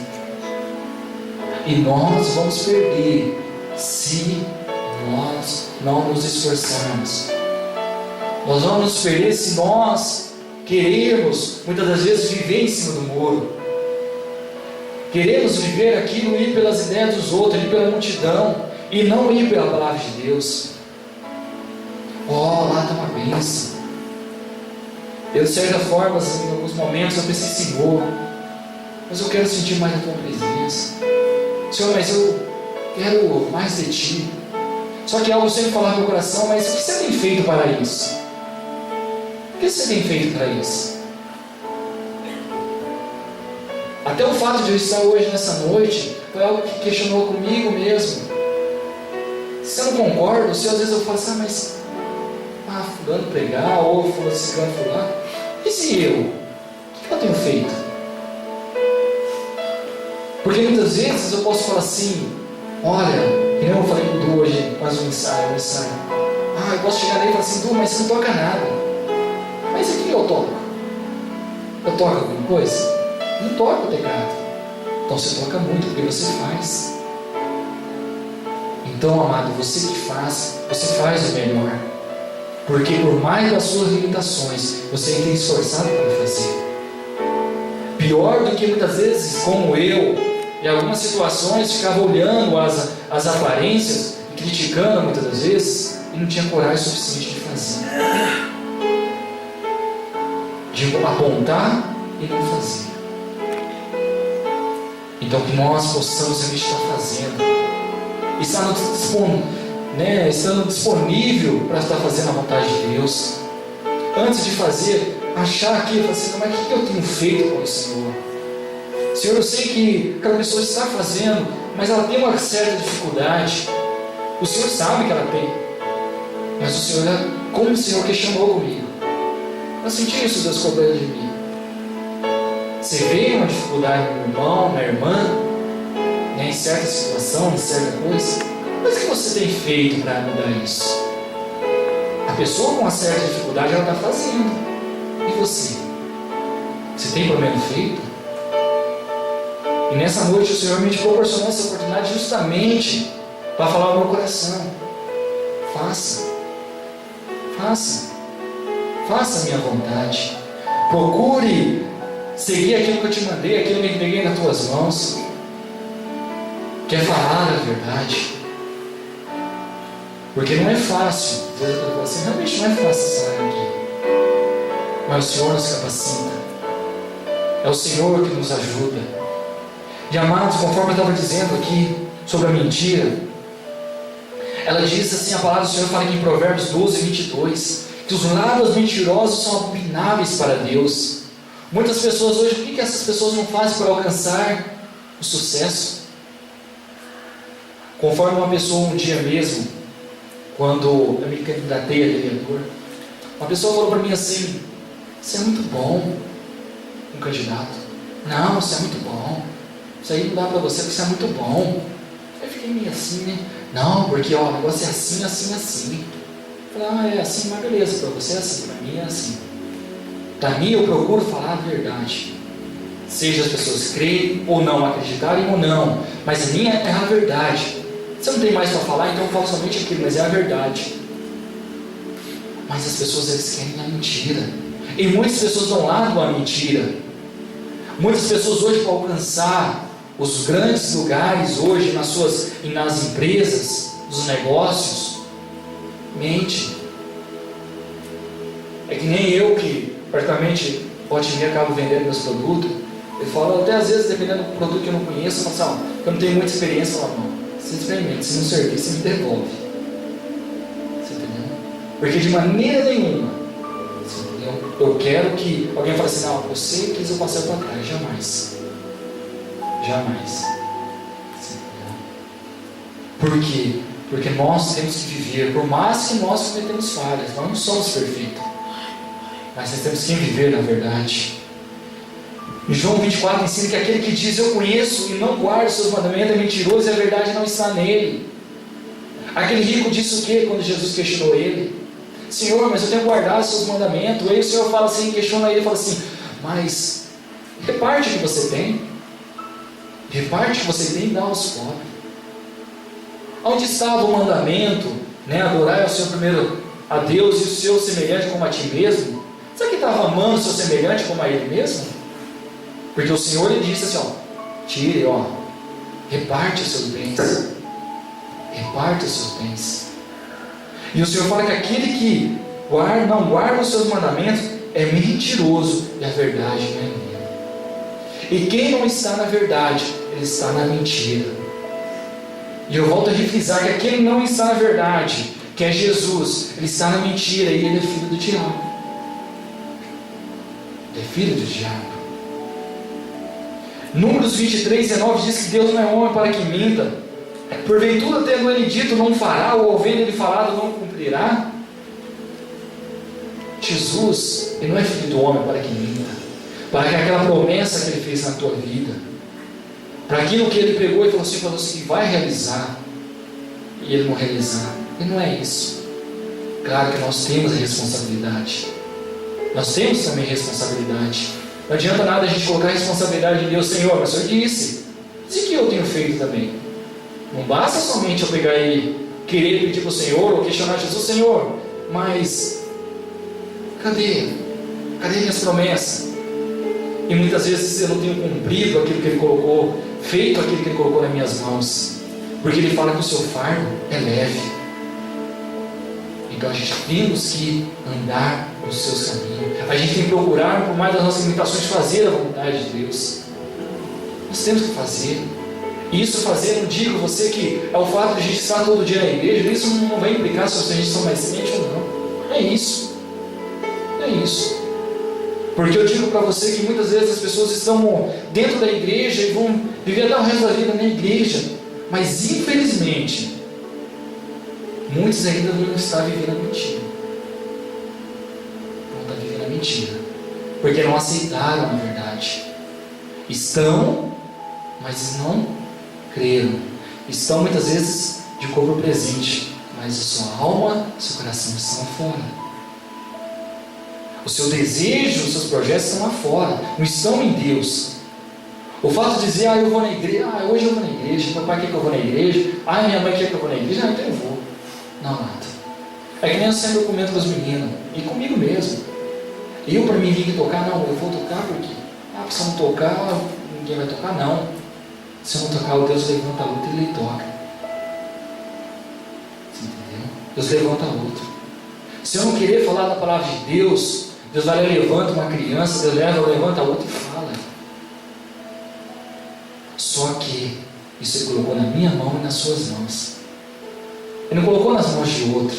E nós vamos perder se nós não nos esforçarmos. Nós vamos nos perder se nós queremos, muitas das vezes, viver em cima do muro. Queremos viver aquilo, ir pelas ideias dos outros, ir pela multidão, e não ir pela palavra de Deus. Lá está uma bênção. Eu, de certa forma, em alguns momentos, eu pensei, Senhor, mas eu quero sentir mais a Tua presença. Senhor, mas eu quero mais de Ti. Só que algo sempre falava no meu coração, mas o que você tem feito para isso? O que você tem feito para isso? Até o fato de eu estar hoje nessa noite foi algo que questionou comigo mesmo. Se eu não concordo, se às vezes eu falo assim, mas fulano pregar, ou fulano ciclano fulano, e se eu? O que eu tenho feito? Porque muitas vezes eu posso falar assim, olha, eu falei com o Du hoje, quase um ensaio. Eu posso chegar nele e falar assim, Du, mas você não toca nada. Mas o que eu toco? Eu toco alguma coisa? Não toco o teclado. Então você toca muito, porque você faz. Então, amado, você que faz, você faz o melhor. Porque por mais das suas limitações, você tem esforçado para fazer. Pior do que muitas vezes, como eu, em algumas situações, ficava olhando as aparências e criticando muitas das vezes, e não tinha coragem suficiente de fazer. De apontar e não fazer. Então que nós possamos realmente estar fazendo, estando disponível para estar fazendo a vontade de Deus. Antes de fazer, achar aquilo, assim, mas o que eu tenho feito com o Senhor? Senhor, eu sei que aquela pessoa está fazendo, mas ela tem uma certa dificuldade. O Senhor sabe que ela tem. Mas o Senhor, como o Senhor questionou comigo, eu senti isso, Deus, cobrando de mim. Você vê uma dificuldade no irmão, na irmã, né, em certa situação, em certa coisa, mas o que você tem feito para mudar isso? A pessoa com uma certa dificuldade, ela está fazendo. E você? Você tem pelo menos feito? E nessa noite o Senhor me proporcionou essa oportunidade justamente para falar ao meu coração. Faça a minha vontade. Procure seguir aquilo que eu te mandei, aquilo que eu entreguei nas tuas mãos. Quer falar a verdade. Porque não é fácil. Assim, realmente não é fácil estar aqui. Mas o Senhor nos capacita. É o Senhor que nos ajuda. E amados, conforme eu estava dizendo aqui sobre a mentira, ela diz assim, a palavra do Senhor fala aqui em Provérbios 12, 22, que os lábios mentirosos são abomináveis para Deus. Muitas pessoas hoje, o que essas pessoas não fazem para alcançar o sucesso? Conforme uma pessoa um dia mesmo, quando eu me candidatei a vereador, uma pessoa falou para mim assim: você é muito bom, um candidato. Não, você é muito bom. Isso aí não dá para você porque você é muito bom. Eu fiquei meio assim, né? Não, porque ó, o negócio é assim, assim, assim. Eu falei, é assim, mas beleza, para você é assim, para mim é assim. Para mim eu procuro falar a verdade. Seja as pessoas creem ou não, acreditarem ou não, mas a minha é a verdade. Você não tem mais para falar, então eu falo somente aquilo, mas é a verdade. Mas as pessoas, eles querem a mentira. E muitas pessoas dão lado à mentira. Muitas pessoas hoje, para alcançar os grandes lugares hoje nas empresas, nos negócios, mente. É que nem eu que praticamente pode vir, acabo vendendo meus produtos. Eu falo, até às vezes, dependendo do produto que eu não conheço, eu falo assim, eu não tenho muita experiência, eu falo, não, você experimenta, se não servir, você me devolve. Você entendeu? Porque de maneira nenhuma, eu quero que alguém fale assim, não, você quis eu passar para trás, jamais. Jamais. Por quê? Porque nós temos que viver, por mais que nós cometemos falhas, nós não somos perfeitos, mas nós temos que viver na verdade. Em João 24 ensina que aquele que diz eu conheço e não guarda os seus mandamentos é mentiroso e a verdade não está nele. Aquele rico disse o que quando Jesus questionou ele? Senhor, mas eu tenho guardado os seus mandamentos. Aí o Senhor fala assim, questiona ele e fala assim, mas reparte o que você tem. Reparte o que você tem e dá aos pobres. Onde estava o mandamento, né, adorar ao Senhor primeiro a Deus e o seu semelhante como a ti mesmo? Será que estava amando o seu semelhante como a ele mesmo? Porque o Senhor ele disse assim, tire, reparte os seus bens. Reparte os seus bens. E o Senhor fala que aquele que não guarda os seus mandamentos é mentiroso e a verdade não é nele. E quem não está na verdade, ele está na mentira. E eu volto a refrisar que aquele que não está na verdade, que é Jesus, ele está na mentira e ele é filho do diabo. Ele é filho do diabo. Números 23, 19 diz que Deus não é homem para que minta. Porventura, tendo ele dito, não fará, ou ouvindo ele falado, não cumprirá. Jesus, ele não é filho do homem para que minta, para que aquela promessa que ele fez na tua vida, para aquilo que ele pegou e falou assim, que vai realizar, e ele não realizar, ele não é isso. Claro que nós temos a responsabilidade, nós temos também a responsabilidade. Não adianta nada a gente colocar a responsabilidade em Deus, Senhor, mas o Senhor disse que eu tenho feito também. Não basta somente eu pegar e querer pedir para o Senhor, ou questionar Jesus, Senhor, mas cadê minhas promessas? E muitas vezes eu não tenho cumprido aquilo que Ele colocou, feito aquilo que Ele colocou nas minhas mãos, porque Ele fala que o seu fardo é leve. Então a gente temos que andar nos seus caminhos, a gente tem que procurar, por mais das nossas limitações, fazer a vontade de Deus. Nós temos que fazer. E isso fazer, não digo você que é o fato de a gente estar todo dia na igreja, isso não vai implicar se a gente são mais crente ou não. É isso. É isso. Porque eu digo para você que muitas vezes as pessoas estão dentro da igreja e vão viver até o resto da vida na igreja, mas infelizmente muitos ainda não estão vivendo a mentira. Não estão vivendo a mentira, porque não aceitaram a verdade. Estão, mas não creram. Estão muitas vezes de corpo presente, mas a sua alma, seu coração estão fora. O seu desejo, os seus projetos estão lá fora, não estão em Deus. O fato de dizer, eu vou na igreja, hoje eu vou na igreja, meu pai quer que eu vou na igreja, minha mãe quer que eu vou na igreja, então eu vou. Não, nada. É que nem eu sempre comento com os meninos, e comigo mesmo. Eu, para mim, vir aqui tocar, não, eu vou tocar porque, se eu não tocar, ninguém vai tocar, não. Se eu não tocar, o Deus levanta a outra e ele toca. Você entendeu? Deus levanta a outra. Se eu não querer falar da palavra de Deus, Deus vai lá e levanta uma criança, Deus levanta a outra e fala. Só que isso Ele colocou na minha mão e nas suas mãos. Ele não colocou nas mãos de outro.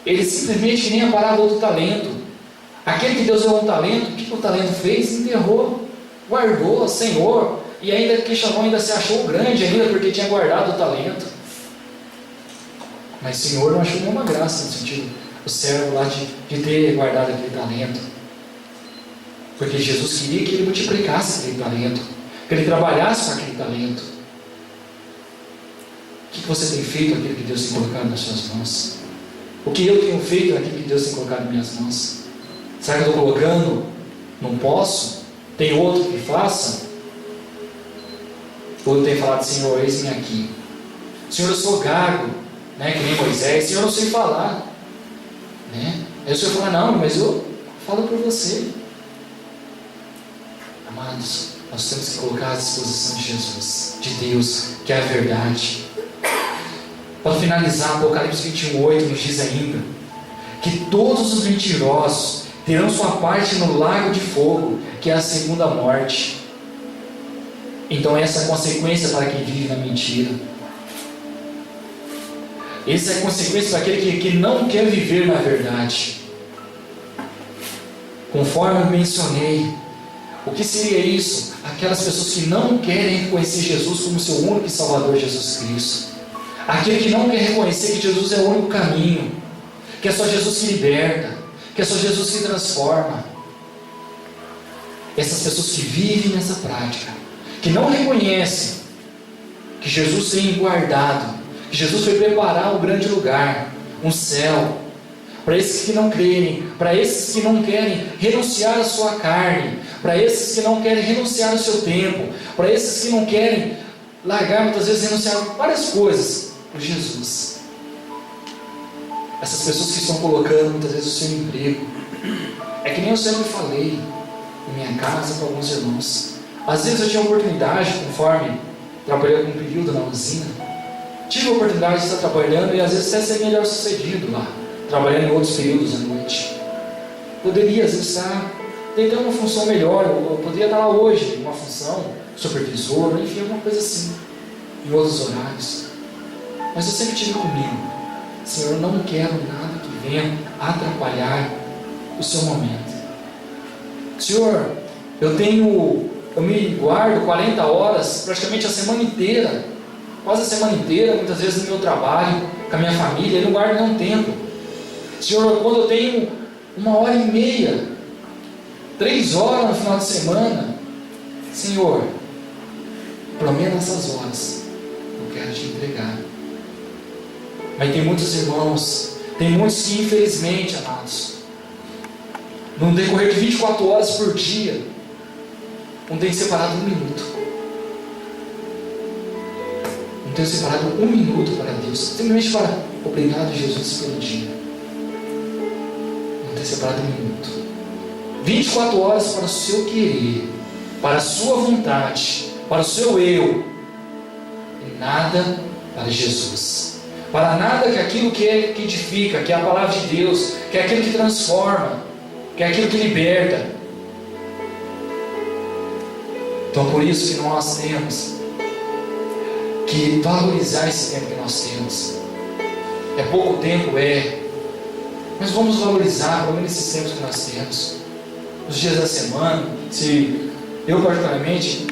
Ele simplesmente, nem a parábola do talento. Aquele que Deus deu um talento, o que o talento fez? Enterrou, guardou, Senhor, e ainda que chamou, ainda se achou grande ainda, porque tinha guardado o talento. Mas o Senhor não achou nenhuma graça no sentido, o servo lá de ter guardado aquele talento. Porque Jesus queria que ele multiplicasse aquele talento, que ele trabalhasse com aquele talento. O que você tem feito com aquilo que Deus tem colocado nas suas mãos? O que eu tenho feito naquilo que Deus tem colocado nas minhas mãos? Será que eu estou colocando? Não posso? Tem outro que faça? Ou eu tenho falado, Senhor, eis-me aqui. Senhor, eu sou gago, né? Que nem Moisés. Senhor, eu sei falar, né? Aí o Senhor fala, não, mas eu falo por você. Amados, nós temos que colocar à disposição de Jesus, de Deus, que é a verdade. Para finalizar, Apocalipse 21:8 nos diz ainda que todos os mentirosos terão sua parte no lago de fogo, que é a segunda morte. Então essa é a consequência para quem vive na mentira. Essa é a consequência para aquele que não quer viver na verdade. Conforme eu mencionei, o que seria isso? Aquelas pessoas que não querem reconhecer Jesus como seu único e Salvador, Jesus Cristo. Aquele que não quer reconhecer que Jesus é o único caminho, que é só Jesus que liberta, que é só Jesus que transforma. Essas pessoas que vivem nessa prática, que não reconhecem que Jesus tem guardado, que Jesus foi preparar um grande lugar, um céu, para esses que não crerem, para esses que não querem renunciar à sua carne, para esses que não querem renunciar ao seu tempo, para esses que não querem largar, muitas vezes renunciar a várias coisas por Jesus. Essas pessoas que estão colocando muitas vezes o seu emprego, é que nem eu sempre falei em minha casa com alguns irmãos. Às vezes eu tinha oportunidade, conforme trabalhei com um período na usina, tive a oportunidade de estar trabalhando e às vezes até ser melhor sucedido lá, trabalhando em outros períodos à noite. Poderia às vezes estar tentando uma função melhor, eu poderia estar lá hoje, uma função, supervisor, enfim, alguma coisa assim, em outros horários. Mas eu sempre tive comigo, Senhor, eu não quero nada que venha atrapalhar o seu momento. Senhor, eu me guardo 40 horas, praticamente a semana inteira, quase a semana inteira, muitas vezes no meu trabalho, com a minha família, eu não guardo nenhum tempo. Senhor, quando eu tenho 1h30, 3 horas no final de semana, Senhor, pelo menos essas horas, eu quero te entregar. Mas tem muitos irmãos, tem muitos que infelizmente, amados, no decorrer de 24 horas por dia, não tem separado 1 minuto. Não tem separado 1 minuto para Deus. Simplesmente para, obrigado Jesus pelo dia. Não tem separado 1 minuto. 24 horas para o seu querer, para a sua vontade, para o seu eu. E nada para Jesus. Para nada que aquilo que edifica, que é a palavra de Deus, que é aquilo que transforma, que é aquilo que liberta. Então por isso que nós temos que valorizar esse tempo que nós temos. É pouco tempo, mas vamos valorizar pelo menos esses tempos que nós temos. nos dias da semana, se eu particularmente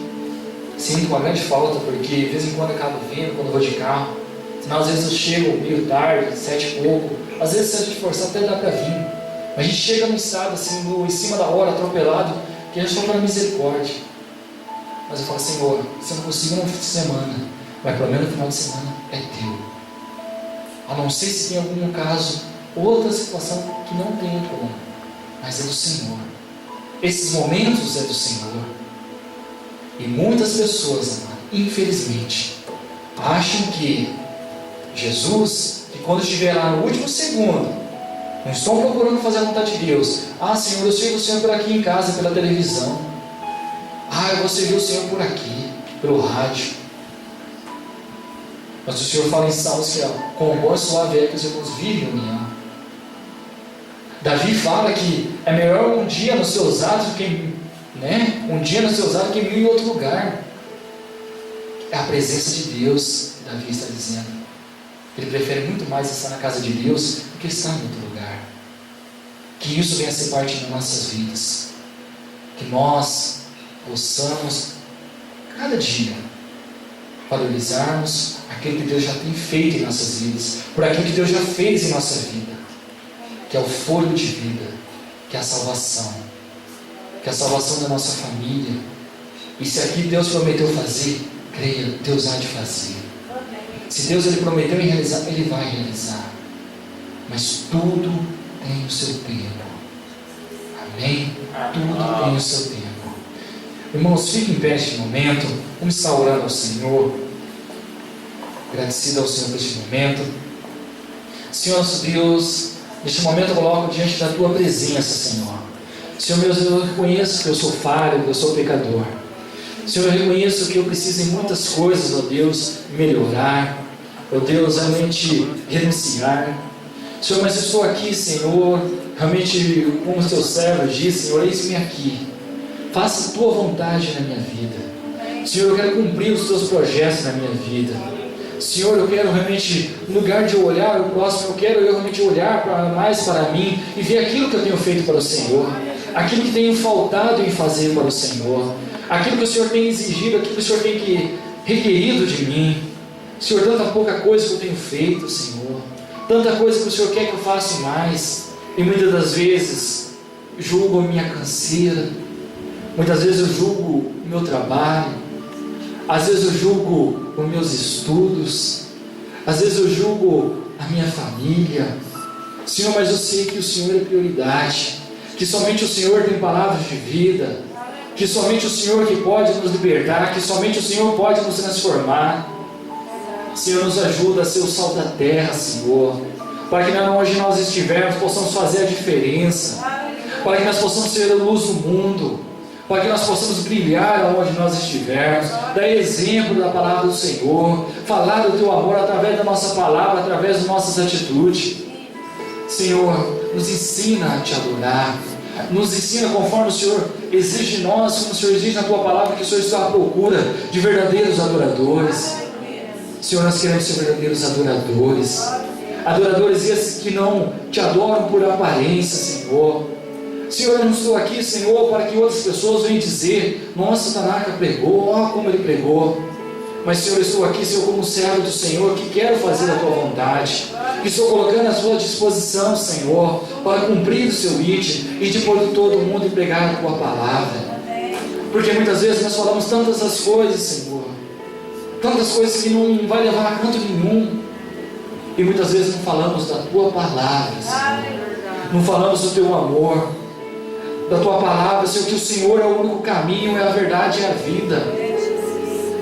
sinto uma grande falta, porque de vez em quando eu acabo vindo, quando eu vou de carro, senão às vezes eu chego meio tarde, 7 e pouco, às vezes se a gente forçar até dá para vir, mas a gente chega num estado assim, em cima da hora, atropelado, que a gente só para misericórdia. Mas eu falo, Senhor, se eu não consigo no fim de semana, mas pelo menos no final de semana é teu. A não ser se tem algum caso, outra situação que não tem como, mas é do Senhor. Esses momentos é do Senhor. E muitas pessoas, infelizmente, acham que Jesus, que quando estiver lá no último segundo, não estão procurando fazer a vontade de Deus. Ah, Senhor, eu sirvo o Senhor por aqui em casa, pela televisão. Ah, eu vou servir o Senhor por aqui, pelo rádio. Mas o Senhor fala em Salmos que com o bom e suave é que os irmãos vivem em união. Davi fala que é melhor um dia nos seus atos do que, um dia nos seus atos que 1000 em outro lugar. É a presença de Deus, Davi está dizendo. Ele prefere muito mais estar na casa de Deus do que estar em outro lugar. Que isso venha a ser parte das nossas vidas. Que nós possamos, cada dia, valorizarmos aquilo que Deus já tem feito em nossas vidas, por aquilo que Deus já fez em nossa vida, que é o fôlego de vida, que é a salvação da nossa família. E se aqui Deus prometeu fazer, creia, Deus há de fazer. Se Deus ele prometeu realizar, Ele vai realizar. Mas tudo tem o seu tempo. Amém? Tudo tem o seu tempo. Irmãos, fiquem em pé neste momento. Vamos estar orando ao Senhor. Agradecido ao Senhor por este momento. Senhor nosso Deus, neste momento eu coloco diante da Tua presença, Senhor. Senhor meu Deus, eu reconheço que eu sou falho, que eu sou pecador. Senhor, eu reconheço que eu preciso em muitas coisas, ó Deus, melhorar. Ó Deus, realmente renunciar. Senhor, mas eu estou aqui, Senhor, realmente como o Teu servo disse, Senhor, eis-me aqui. Faça a Tua vontade na minha vida. Senhor, eu quero cumprir os Teus projetos na minha vida. Senhor, eu quero realmente, no lugar de eu olhar o próximo, eu quero realmente olhar mais para mim e ver aquilo que eu tenho feito para o Senhor, aquilo que tenho faltado em fazer para o Senhor, aquilo que o Senhor tem exigido, aquilo que o Senhor tem requerido de mim. Senhor, tanta pouca coisa que eu tenho feito, Senhor, tanta coisa que o Senhor quer que eu faça mais, e muitas das vezes julgo a minha canseira, muitas vezes eu julgo o meu trabalho, às vezes eu julgo os meus estudos, às vezes eu julgo a minha família. Senhor, mas eu sei que o Senhor é prioridade, que somente o Senhor tem palavras de vida, que somente o Senhor que pode nos libertar, que somente o Senhor pode nos transformar. Senhor, nos ajuda a ser o sal da terra, Senhor, para que onde nós estivermos possamos fazer a diferença, para que nós possamos ser a luz do mundo, para que nós possamos brilhar onde nós estivermos, dar exemplo da palavra do Senhor, falar do Teu amor através da nossa palavra, através das nossas atitudes. Senhor, nos ensina a Te adorar, nos ensina conforme o Senhor exige de nós, como o Senhor exige na Tua palavra, que o Senhor está à procura de verdadeiros adoradores. Senhor, nós queremos ser verdadeiros adoradores, adoradores esses que não Te adoram por aparência, Senhor. Senhor, eu não estou aqui, Senhor, para que outras pessoas venham dizer: nossa, Tanaka pregou, ó como ele pregou. Mas, Senhor, eu estou aqui, Senhor, como servo do Senhor, que quero fazer a Tua vontade, que estou colocando à Sua disposição, Senhor, para cumprir o Seu ítimo e de pôr todo mundo e pregar a Tua palavra. Porque muitas vezes nós falamos tantas as coisas, Senhor, tantas coisas que não vai levar a canto nenhum, e muitas vezes não falamos da Tua palavra, Senhor, não falamos do Teu amor, da Tua palavra, Senhor, que o Senhor é o único caminho, é a verdade e a vida.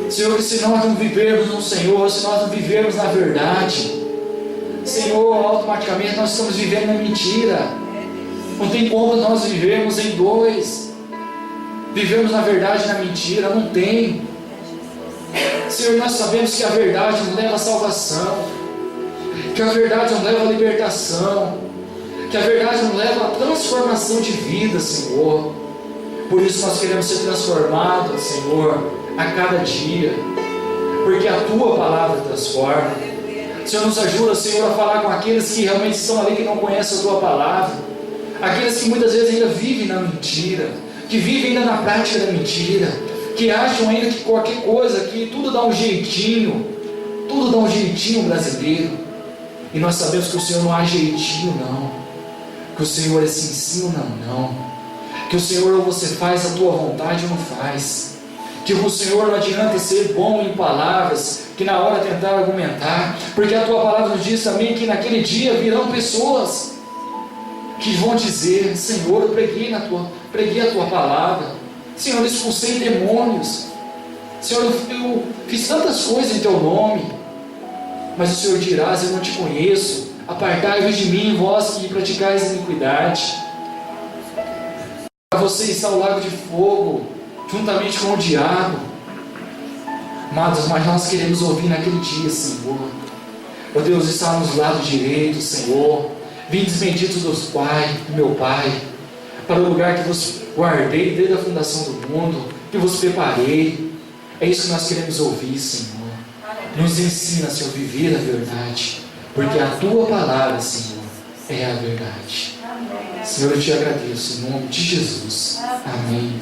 Senhor, que se nós não vivermos no Senhor, se nós não vivermos na verdade, Senhor, automaticamente nós estamos vivendo na mentira. Não tem como nós vivermos em dois, vivemos na verdade e na mentira, não tem. Senhor, nós sabemos que a verdade nos leva à salvação, que a verdade nos leva à libertação, que a verdade nos leva à transformação de vida, Senhor. Por isso nós queremos ser transformados, Senhor, a cada dia, porque a Tua palavra transforma. Senhor, nos ajuda, Senhor, a falar com aqueles que realmente estão ali, que não conhecem a Tua palavra, aqueles que muitas vezes ainda vivem na mentira, que vivem ainda na prática da mentira, que acham ainda que qualquer coisa, que tudo dá um jeitinho brasileiro. E nós sabemos que o Senhor não há jeitinho não, que o Senhor é sim sim ou não, que o Senhor ou você faz a tua vontade ou não faz, que o Senhor não adianta ser bom em palavras, que na hora tentar argumentar, porque a tua palavra nos diz também que naquele dia virão pessoas que vão dizer: Senhor, eu preguei a tua palavra, Senhor, eu expulsei demônios, Senhor, eu fiz tantas coisas em teu nome. Mas o Senhor dirá: eu não te conheço, apartai-vos de mim, vós que praticais iniquidade. Para você está o lago de fogo, juntamente com o diabo. Amados, mas nós queremos ouvir naquele dia: Senhor, ó Deus, está nos lados direitos, Senhor. Vindes benditos do meu Pai, para o lugar que vos guardei desde a fundação do mundo, que vos preparei. É isso que nós queremos ouvir, Senhor. Nos ensina, Senhor, a viver a verdade, porque a tua palavra, Senhor, é a verdade. Senhor, eu te agradeço em nome de Jesus. Amém.